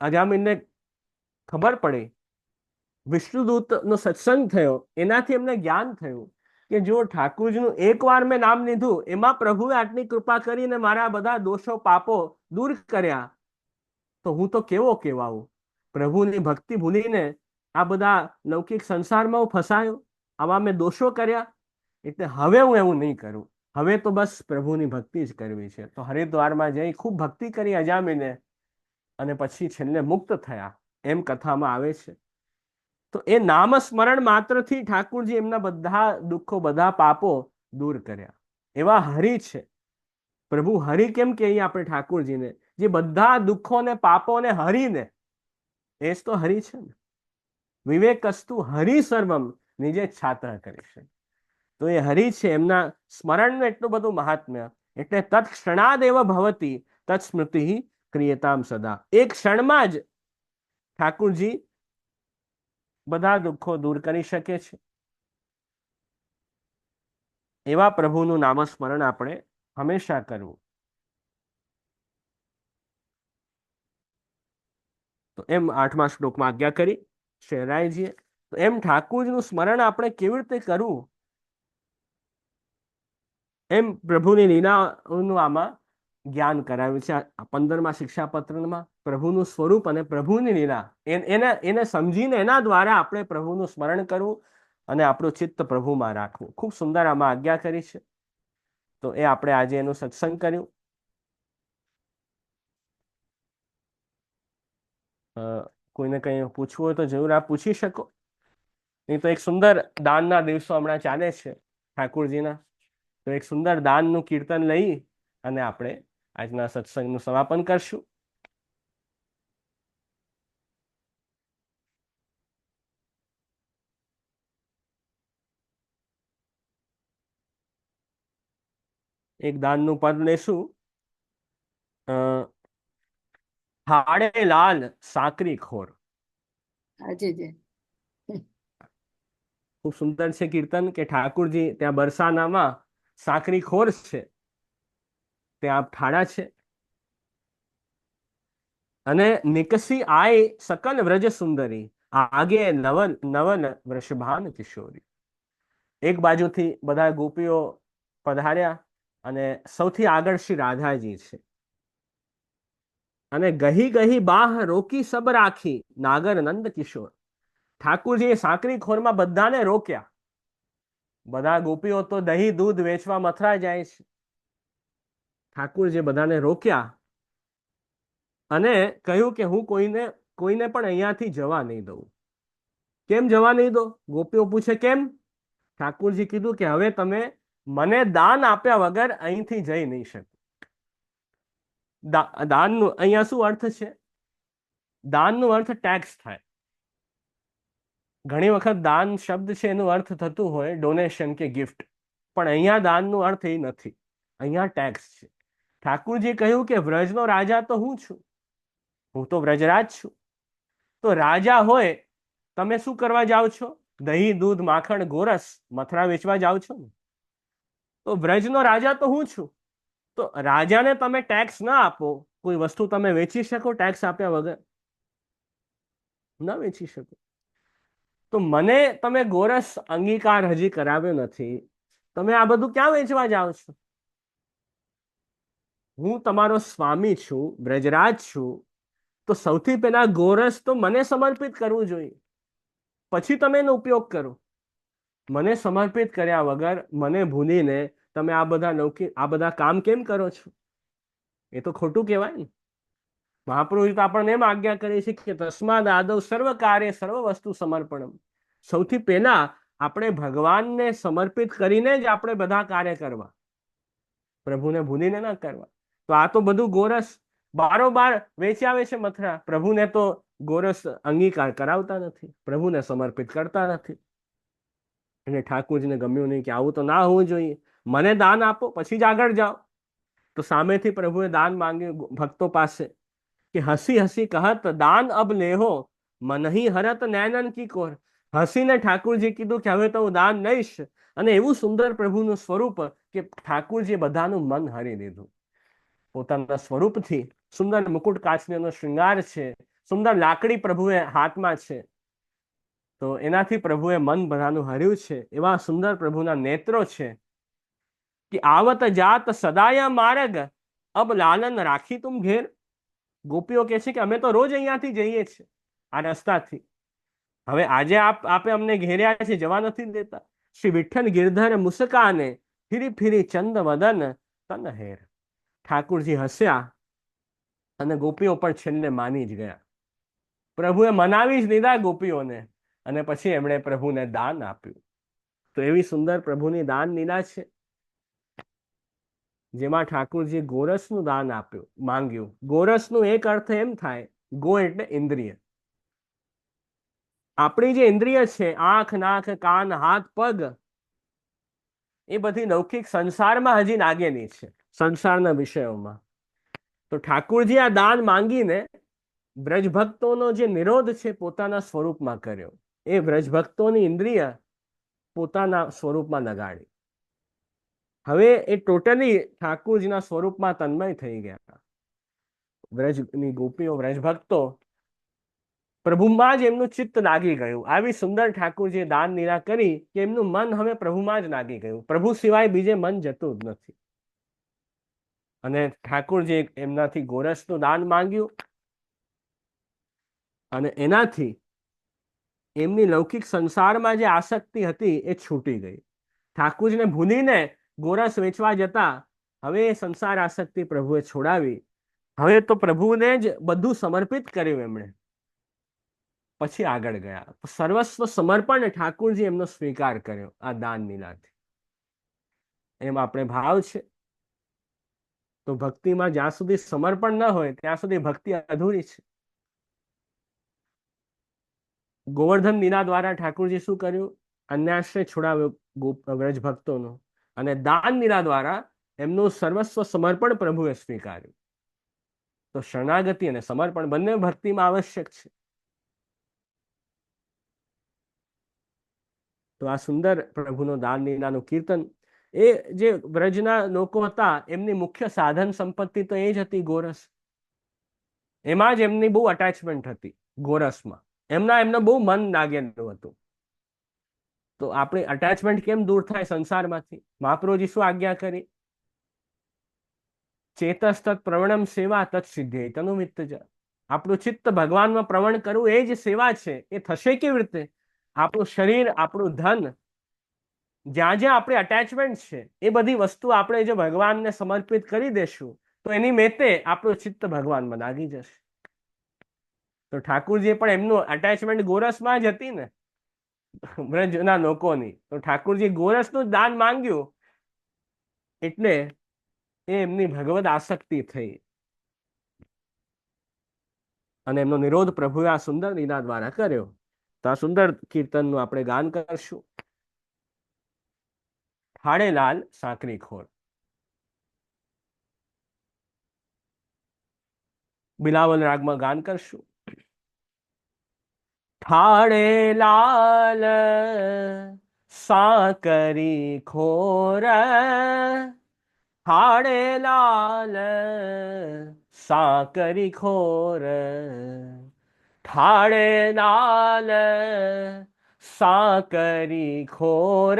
અજામિલને ખબર પડી, વિષ્ણુદૂતનો સત્સંગ થયો, એનાથી એમને જ્ઞાન થયું કે જો ઠાકુરજીનું એકવાર મેં નામ લીધું, એમાં પ્રભુએ આટલી કૃપા કરીને મારા બધા દોષો પાપો દૂર કર્યા, તો હું તો કેવો કહેવાઉં. પ્રભુની ભક્તિ ભૂલીને આ બધા લૌકિક સંસારમાં હું ફસાયો, આવા મેં દોષો કર્યા, એટલે હવે હું એવું નહીં કરું, હવે તો બસ પ્રભુની ભક્તિ જ કરવી છે. તો હરિદ્વારમાં જઈ ખૂબ ભક્તિ કરી અજામિને, અને પછી છેલ્લે મુક્ત થયા, એમ કથામાં આવે છે. તો એ નામ સ્મરણ માત્રથી ઠાકુરજી એમના બધા દુઃખો, બધા પાપો દૂર કર્યા. એવા હરિ છે પ્રભુ. હરિ કેમ કહીએ આપણે ઠાકુરજીને? જે બધા દુઃખોને પાપોને હરીને, એ જ તો હરિ છે ને. વિવેકસ્તુ હરિ સર્વમ નિજે છાતઃ કરીશે. તો એ હરિ છે, એમના સ્મરણનું એટલું બધું મહાત્મ્ય. એટલે તત્ક્ષણાદેવ ભવતી તત્સ્મૃતિ ક્રિયતામ સદા. એક ક્ષણમાં જ ઠાકુરજી બધા દુઃખો દૂર કરી શકે છે. એવા પ્રભુનું નામસ્મરણ આપણે હંમેશા કરવું. તો એમ 8મા શ્લોકમાં આજ્ઞા કરી શહેરાયજીએ. તો એમ ઠાકુરજીનું સ્મરણ આપણે કેવી રીતે કરવું, એમ પ્રભુની લીલાઓનું આમાં જ્ઞાન કરાવ્યું છે. આ 15મા શિક્ષાપત્રમાં પ્રભુનું સ્વરૂપ અને પ્રભુની લીલા એને સમજીને એના દ્વારા આપણે પ્રભુનું સ્મરણ કરવું અને આપણું ચિત્ત પ્રભુમાં રાખવું. ખૂબ સુંદર આમાં આજ્ઞા કરી છે. તો એ આપણે આજે એનું સત્સંગ કર્યું. કોઈને કંઈ પૂછવું હોય તો જરૂર આપ પૂછી શકો. નહીં તો એક સુંદર દાનના દિવસો હમણાં ચાલે છે ઠાકુરજીના. તો એક સુંદર દાનનું કીર્તન લઈ અને આપણે આજના સત્સંગનું સમાપન કરશું. એક દાનનું પદ લેશું. હાડે લાલ સાકરી ખોર. આજે જે ખૂબ સુંદર છે કીર્તન કે ઠાકુરજી ત્યાં બરસાનામાં સાકરી ખોર છે, ત્યાં ઠાડા છે. અને નિકસી આય સકલ વ્રજ સુંદરી, આગે નવલ નવલ વૃષભાન કિશોરી. એક બાજુથી બધા ગોપીઓ પધાર્યા અને સૌથી આગળ શ્રી રાધાજી છે. અને ગહી ગહી બાહ રોકી સબ રાખી નાગર નંદ કિશોર. ઠાકુરજીએ સાંકરી ખોરમાં બધાને રોક્યા. બધા ગોપીઓ તો દહીં દૂધ વેચવા મથરા જાય છે. ઠાકુરજીએ બધાને રોક્યા અને કહ્યું કે હું કોઈને પણ અહીંયાથી જવા નહીં દઉં. કેમ જવા નહીં દો? ગોપીઓ પૂછે કેમ? ઠાકુરજી કીધું કે હવે તમે મને દાન આપ્યા વગર અહીંથી જઈ નહીં શકો. દાનનું અહીંયા શું અર્થ છે? દાનનો અર્થ ટેક્સ થાય. ઘણી વખત દાન શબ્દ છે એનો અર્થ થતું હોય ડોનેશન કે ગિફ્ટ, પણ અહીંયા દાનનો અર્થ એ નથી. અહીંયા ટેક્સ છે. ઠાકુરજી કહ્યું કે વ્રજનો રાજા તો હું છું, હું તો વ્રજરાજ છું. તો રાજા હોય તમે શું કરવા જાઓ છો? દહીં દૂધ માખણ ગોરસ મથરા વેચવા જાઓ છો ને. તો વ્રજનો રાજા તો હું છું. તો રાજાને તમે ટેક્સ ના આપો, કોઈ વસ્તુ તમે વેચી શકો ટેક્સ આપ્યા વગર? ના વેચી શકો. તો મને તમે ગોરસ અંગીકાર હજી કરાવ્યો નથી, તમે આ બધું ક્યાં વેચવા જાઓ છો? હું તમારો સ્વામી છું, બ્રજરાજ છું, તો સૌથી પહેલા ગોરસ તો મને સમર્પિત કરવું જોઈએ, પછી તમે એનો ઉપયોગ કરો. મને સમર્પિત કર્યા વગર, મને ભૂલીને તમે આ બધા કામ કેમ કરો છો? એ તો ખોટું કહેવાય ને. મહાપુરુષ આપણને એમ આજ્ઞા કરે છે કે તસ્માદ આદૌ સર્વ કાર્ય સર્વ વસ્તુ સમર્પણમ. સૌથી પહેલા આપણે ભગવાનને સમર્પિત કરીને જ આપણે બધા કાર્ય કરવા, પ્રભુને ભૂલીને ના કરવા. તો આ તો બધું ગોરસ બારોબાર વેચી આવે છે મથરા. પ્રભુને તો ગોરસ અંગીકાર કરાવતા નથી, પ્રભુને સમર્પિત કરતા નથી. અને ઠાકુરજીને ગમ્યું નહીં કે આવું તો ના હોવું જોઈએ, મને દાન આપો પછી જ આગળ જાઓ. તો સામેથી પ્રભુએ દાન માંગ્યું ભક્તો પાસે કે હસી હસી કહત દાન અબ લેહો મનહી હરત નૈનન કી કોર. હસીને ઠાકુરજી કીધું કે હવે તો હું દાન લઈશ. અને એવું સુંદર પ્રભુનું સ્વરૂપ કે ઠાકુરજી બધાનું મન હરી લીધું. પોતાના સ્વરૂપથી સુંદર મુકુટ કાચનો શૃંગાર છે, સુંદર લાકડી પ્રભુએ હાથમાં છે, તો એનાથી પ્રભુએ મન બધાનું હર્યું છે. એવા સુંદર પ્રભુના નેત્રો છે કે આવત જાત સદાયા માર્ગ અબ લાલન રાખી તુમ ઘેર. ગોપીઓ કહે છે કે અમે તો રોજ અહીંયાથી જઈએ છીએ આ રસ્તાથી, હવે આજે આપે અમને ઘેર્યા છે, જવા નથી દેતા. શ્રી વિઠ્ઠલ ગિરધર મુસ્કાને ફિરી ફિરી ચંદ વદન તન હેર. ઠાકુરજી હસ્યા અને ગોપીઓ પણ છેલ્લે માની જ ગયા. પ્રભુએ મનાવી જ લીધા ગોપીઓને અને પછી એમણે પ્રભુને દાન આપ્યું. તો એવી સુંદર પ્રભુની દાન લીલા છે જેમાં ઠાકુરજી ગોરસનું દાન આપ્યું, માંગ્યું. ગોરસનું એક અર્થ એમ થાય, ગો એટલે ઇન્દ્રિય. આપણી જે ઇન્દ્રિય છે, આંખ નાક કાન હાથ પગ, એ બધી લૌકિક સંસારમાં હજી લાગેલી છે, સંસારના વિષયોમાં. તો ઠાકુરજી આ દાન માંગીને બ્રજભક્તોનો જે નિરોધ છે પોતાના સ્વરૂપમાં કર્યો. એ બ્રજભક્તોની ઇન્દ્રિય પોતાના સ્વરૂપમાં લગાડી. હવે એ ટોટલી ઠાકુરજીના સ્વરૂપમાં તન્મય થઈ ગયા. બ્રજની ગોપીઓ, બ્રજભક્તો પ્રભુમાં જ એમનું ચિત્ત લાગી ગયું. આવી સુંદર ઠાકુરજીએ દાન લીલા કરી કે એમનું મન હવે પ્રભુમાં જ લાગી ગયું. પ્રભુ સિવાય બીજે મન જતું જ નથી. અને ઠાકુરજી એમનાથી ગોરસનું દાન માંગ્યું અને એનાથી એમની લૌકિક સંસારમાં જે આસક્તિ હતી એ છૂટી ગઈ. ઠાકુરજીને ભૂલીને ગોરસ વેચવા જતા હવે એ સંસાર આસક્તિ પ્રભુએ છોડાવી. હવે તો પ્રભુને જ બધું સમર્પિત કર્યું એમણે. પછી આગળ ગયા. સર્વસ્વ સમર્પણ ઠાકુરજી એમનો સ્વીકાર કર્યો આ દાન લીલાથી. એમ આપણે ભાવ છે તો ભક્તિમાં જ્યાં સુધી સમર્પણ ન હોય ત્યાં સુધી ભક્તિ અધૂરી છે. ગોવર્ધન લીલા દ્વારા ઠાકુરજી શું કર્યું? અન્યાશ્રય છોડાવ્યો વ્રજ ભક્તોનો, અને દાન લીલા દ્વારા એમનું સર્વસ્વ સમર્પણ પ્રભુએ સ્વીકાર્યું. તો શરણાગતિ અને સમર્પણ બંને ભક્તિમાં આવશ્યક છે. તો આ સુંદર પ્રભુનો દાન લીલાનું કીર્તન. એ જે વ્રજના લોકો હતા એમની મુખ્ય સાધન સંપત્તિ તો એ જ હતી ગોરસ. એમાં જ એમની બહુ અટેચમેન્ટ હતી ગોરસમાં. એમનો બહુ મન લાગેલું હતું. તો આપણી અટેચમેન્ટ કેમ દૂર થાય સંસારમાંથી? મહાપ્રભુજી શું આજ્ઞા કરી? ચેતસ્તત પ્રવણમ સેવા તત્ સિદ્ધે તનુમિત્તજ. આપણું ચિત્ત ભગવાનમાં પ્રવણ કરવું એ જ સેવા છે. એ થશે કેવી રીતે? આપણું શરીર, આપણું ધન, જ્યાં જ્યાં આપણે અટેચમેન્ટ છે એ બધી વસ્તુ આપણે જો ભગવાનને સમર્પિત કરી દેશું તો એની મેતે આપણું ચિત્ત ભગવાનમાં લાગી જશે. તો ઠાકુરજી પણ એમનું અટેચમેન્ટ ગોરસમાં જ હતી ને, બ્રજના લોકોની. તો ઠાકુરજી ગોરસનું દાન માંગ્યું એટલે એ એમની ભગવદ આસક્તિ થઈ અને એમનો નિરોધ પ્રભુએ આ સુંદર લીલા દ્વારા કર્યો. તો આ સુંદર કીર્તનનું આપણે ગાન કરશું. હાડેલાલ સાંકરી ખોળ. બિલાવલ રાગમાં ગાન કરશું. ઠાડેલાલ સાંકરી ખોર, ઠાડેલાલ સાંકરી ખોર, ઠાડેલાલ સાંકરી ખોર,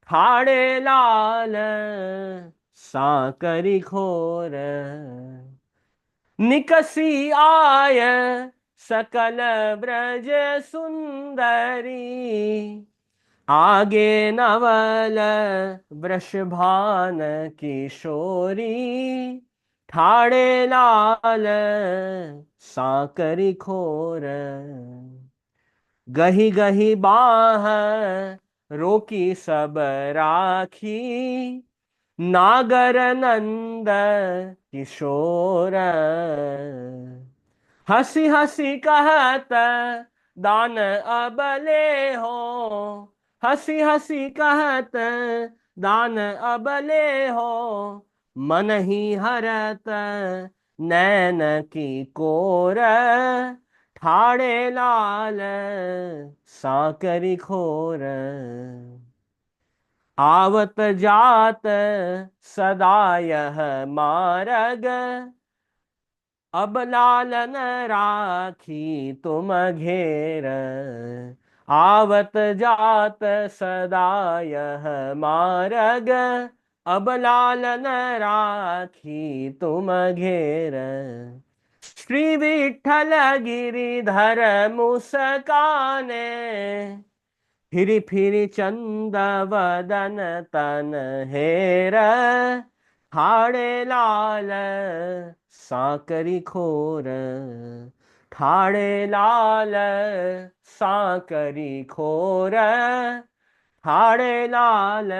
ઠાડેલાલ સાંકરી ખોર. નિકસી આય सकल ब्रज सुंदरी, आगे नवल वृषभान किशोरी, ठाड़े लाल साकरी खोर. गही गही बाह रोकी सब राखी, नागर नंद किशोर. हसी हसी कहत दान अब ले हो, हसी हसी कहत दान अब ले हो, मन ही हरत नैन की कोर, ठाड़े लाल साकरी खोर. आवत जात सदा यह मार्ग, अब लालन राखी तुम घेर. आवत जात सदा यह मार्ग, अब लालन राखी तुम घेर. श्री विठ्ठल गिरिधर मुस्काने, फिरी फिरी चंद वदन तन हेर. ठाड़े लाल साकरी खोर, ठाड़े लाल साकरी खोर, ठाड़े लाल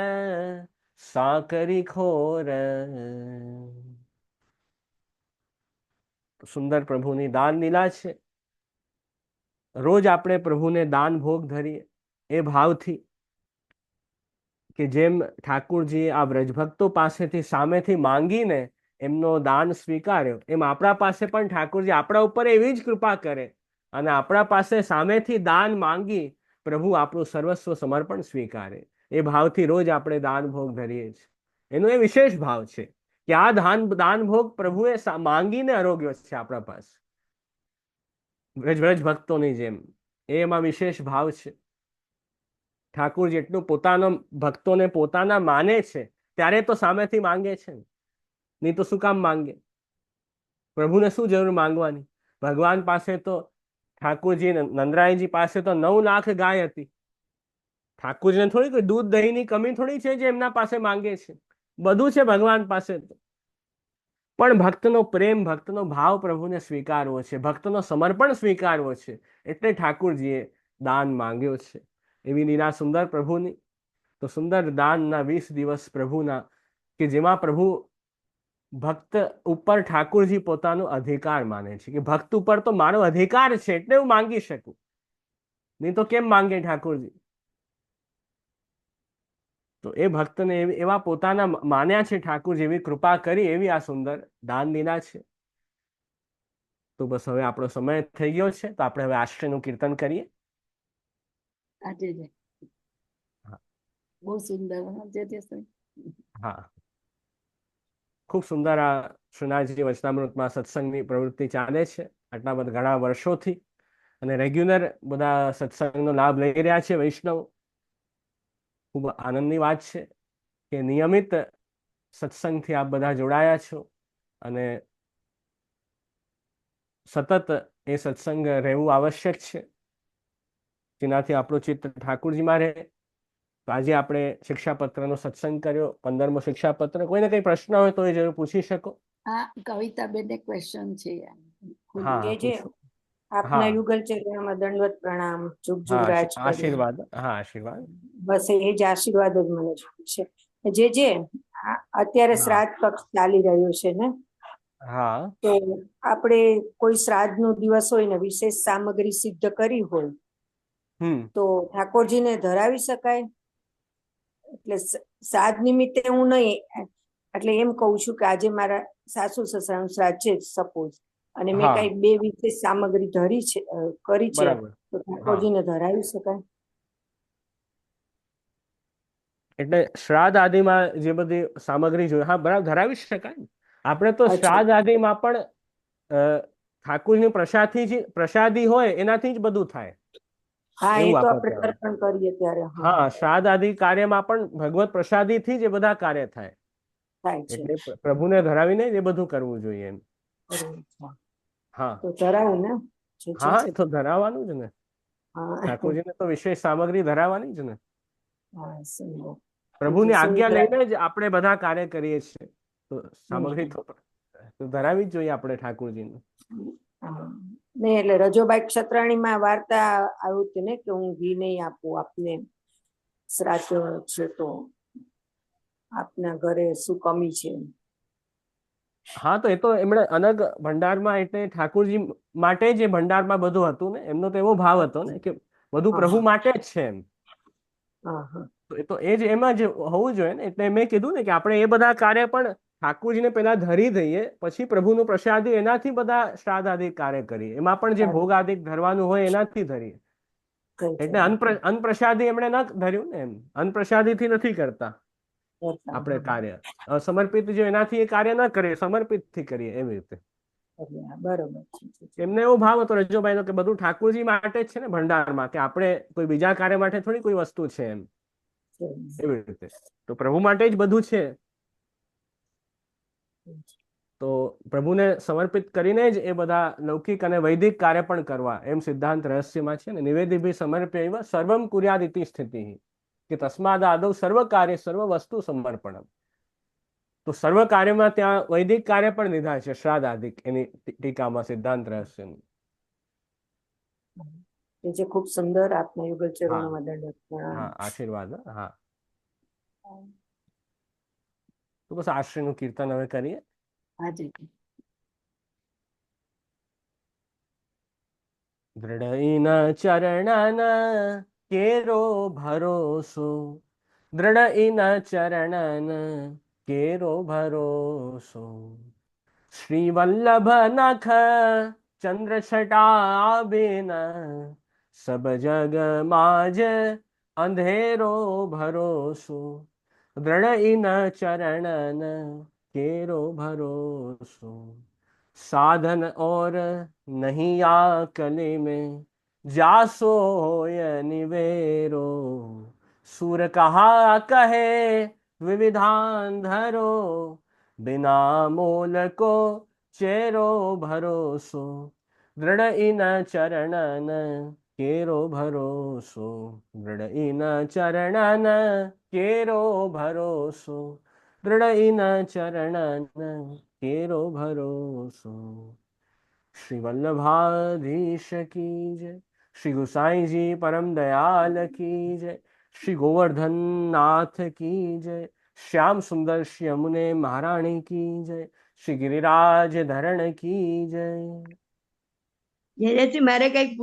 साकरी खोर. સુંદર પ્રભુની દાન લીલા છે. રોજ આપણે પ્રભુને દાન ભોગ ધરીએ એ ભાવથી કે જેમ ઠાકુરજી આ વ્રજભક્તો પાસેથી સામેથી માંગીને એમનો દાન સ્વીકાર્યો, એમ આપણા પાસે પણ ઠાકુરજી આપણા ઉપર એવી જ કૃપા કરે અને આપણા પાસે સામેથી દાન માંગી પ્રભુ આપણું સર્વસ્વ સમર્પણ સ્વીકારે. એ ભાવથી રોજ આપણે દાન ભોગ ધરીએ છીએ. એનો એ વિશેષ ભાવ છે કે આ દાન ભોગ પ્રભુએ માંગીને આરોગ્યો છે આપણા પાસે. વ્રજ વ્રજ ભક્તોની જેમ એમાં વિશેષ ભાવ છે. ઠાકુર જેટલું પોતાનો ભક્તોને પોતાના માને છે ત્યારે તો સામેથી માંગે છે ને. નહીં તો શું કામ માંગે? પ્રભુને શું જરૂર માંગવાની? ભગવાન પાસે તો ઠાકુરજી નંદરાયજી પાસે તો 9 લાખ ગાય હતી. ઠાકુરજીને થોડી કોઈ દૂધ દહીંની કમી થોડી છે જે એમના પાસે માંગે છે. બધું છે ભગવાન પાસે તો. પણ ભક્તનો પ્રેમ, ભક્તનો ભાવ પ્રભુને સ્વીકારવો છે, ભક્તનો સમર્પણ સ્વીકારવો છે, એટલે ઠાકુરજીએ દાન માંગ્યો છે. એવી લીલા સુંદર પ્રભુની. તો સુંદર દાનના 20 દિવસ પ્રભુના, કે જેમાં પ્રભુ ભક્ત ઉપર ઠાકુરજી પોતાનો અધિકાર માને છે, કે ભક્ત ઉપર તો મારો અધિકાર છે એટલે હું માંગી શકું, નહીં તો કેમ માંગે ઠાકુરજી? તો એ ભક્તને એવા પોતાના માન્યા છે ઠાકુર, જેવી કૃપા કરી એવી આ સુંદર દાન લીલા છે. તો બસ હવે આપણો સમય થઈ ગયો છે, તો આપણે હવે આશ્રયનું કીર્તન કરીએ. આજે જ હા. બહુ સુંદર જે તે સર. હા, ખૂબ સુંદર આ શ્રીનાથજી વચનામૃતમાં સત્સંગની પ્રવૃત્તિ ચાલે છે આટલા બધા ઘણા વર્ષોથી, અને રેગ્યુલર બધા સત્સંગનો લાભ લઈ રહ્યા છે વૈષ્ણવ. ખૂબ આનંદની વાત છે કે નિયમિત સત્સંગથી આપ બધા જોડાયા છો, અને સતત એ સત્સંગ રહેવું આવશ્યક છે, જેનાથી આપણું ચિત્ત ઠાકુરજીમાં રહે. તો આજે આપણે શિક્ષાપત્રનો સત્સંગ કર્યો, 15મો શિક્ષાપત્ર. કોઈને કઈ પ્રશ્ન હોય તો એ જરૂર પૂછી શકો. હા, કવિતાબેનને ક્વેશ્ચન છે. હા, જે પૂછો. આપના હા, યુગલ ચરણમાં દંડવત પ્રણામ, જુગ જુગ હા, રાજ કરે. આશીર્વાદ. હા, આશીર્વાદ. બસ એ જ આશીર્વાદ જ મને જોઈએ છે. જે અત્યારે હા, શ્રાદ્ધ પક્ષ ચાલી રહ્યો છે ને, હા, તો આપણે કોઈ શ્રાદ્ધ નો દિવસ હોય ને વિશેષ સામગ્રી સિદ્ધ કરી હોય તો ઠાકોરજીને ધરાવી શકાય. એટલે શ્રાદ્ધ નિમિત્તે હું નહીં, એટલે એમ કહું છું કે આજે મારા સાસુ સસરાનું શ્રાદ્ધ છે સપોઝ, અને મેં હા, કઈ 2 વિશેષ સામગ્રી ધરી છે, કરી છે, બરાબર. તો હા, ઠાકોરજીને ધરાવી શકાય. એટલે શ્રાદ્ધ આદિમાં જે બધી સામગ્રી જોઈએ, હા, બરાબર, ધરાવી શકાય ને. આપણે તો અચ્છા, શ્રાદ્ધ આદિમાં પણ ઠાકુરની પ્રસાદી હોય એનાથી જ બધું થાય, હા, એ એવું તો આપણે આપણે કહેવાય. તર્પણ કરીએ ત્યારે હા હા, શ્રાદ્ધ આદિ કાર્યમાં પણ ભગવત પ્રસાદીથી જ એ બધા કાર્ય થાય. થાય છે. એટલે પ્રભુને ધરાવીને જ એ બધું કરવું જોઈએ એમ. બરોબર છે. હા, તો ધરાવું ને હા, એ તો ધરાવવાનું જ ને. હા ઠાકોરજીને તો વિશેષ સામગ્રી ધરાવવાની જ ને. હા, સુંદર. પ્રભુની બીજું આજ્ઞા સુનિદ્રા. લઈને જ આપણે બધા કાર્ય કરીએ છીએ, તો સામગ્રી હમ. તો ધરાવી જ જોઈએ આપણે ઠાકોરજીને. હા. નહીં એટલે રજોબાઈ ક્ષત્રાણીમાં વાર્તા આવ્યું હતું ને કે હું ઘી નહીં આપું આપને, શ્રાદ્ધ છે તો આપના ઘરે શું કમી છે. હા, તો એ તો એમણે અનગ ભંડારમાં, એટલે ઠાકોરજી માટે જ એ ભંડારમાં બધું હતું ને. એમનો તો એવો ભાવ હતો ને કે બધું હા પ્રભુ હા માટે જ છે એમ. હા હા. તો એ તો એ જ એમાં જ હોવું જોઈએ ને. એટલે મેં કીધું ને કે આપણે એ બધા કાર્ય પણ ઠાકોરજીને પહેલા ધરી દઈએ, પછી પ્રભુનું પ્રસાદી એનાથી બધા શ્રાદ્ધ આદિ કાર્ય કરીએ. એમાં પણ જે ભોગ આદિ ધરવાનું હોય એનાથી ધરીએ. કઈ છે એટલે અન્નપ્રસાદી એમણે ન ધર્યું ને એમ. અન્નપ્રસાદીથી નથી કરતા આપણે કાર્ય. સમર્પિત જો એનાથી એ કાર્ય ન કરીએ, સમર્પિત થી કરીએ, એવી રીતે. બરોબર છે. એમને એવો ભાવ હતો રજોભાઈનો કે બધું ઠાકોરજી માટે જ છે ને ભંડારમાં, કે આપણે કોઈ બીજા કાર્ય માટે થોડી કોઈ વસ્તુ છે એમ. એવી રીતે તો પ્રભુ માટે જ બધું છે. તો પ્રભુને સમર્પિત કરીને જ એ બધા લૌકિક અને વૈદિક કાર્ય પણ કરવા, એમ સિદ્ધાંત રહસ્યમાં છે ને. નિવેદિભિ સમર્પ્યૈવ સર્વમ કુર્યાદ ઇતિ સ્થિતિ, કે તસ્માદ આદૌ સર્વ કાર્ય સર્વ વસ્તુ સમર્પણમ. તો સર્વ કાર્યમાં ત્યાં વૈદિક કાર્ય પણ લીધા છે, શ્રાદ્ધ આદિક, એની ટીકામાં સિદ્ધાંત રહસ્યની. એ જે ખૂબ સુંદર આપના યુગલ હા, ચરણોમાં દંડવત પ્રણામ. હા, આશીર્વાદ. હા, તો બસ આશ્રયનું કીર્તન હવે કરીએ. આજે દૃઢઈન ચરણન કેરો ભરોસો, દૃઢઈન ચરણન કેરો ભરોસો. શ્રી વલ્લભ નખ ચંદ્ર છટા બિન, સબ જગ માજ અંધેરો ભરોસો. દૃઢઈન ચરણન કેરો ભરોસો. साधन और नहीं या कले में, जासो होय निवेरो। सूर कहा कहे विविधान धरो, बिना मोल को चेरो भरोसो। दृढ़ इन चरणन केरो भरोसो, दृढ़ इन चरणन केरो भरोसो, दृढ़ इन चरणन केरो भरोसो। श्री वल्लभाधीश की जय। श्री गोसाई जी परम दयाल की जय। श्री गोवर्धन नाथ की जय। श्याम सुंदर श्री यमुने महारानी की जय। श्री गिरिराज धरण की जय। जयश्री, मारे कईक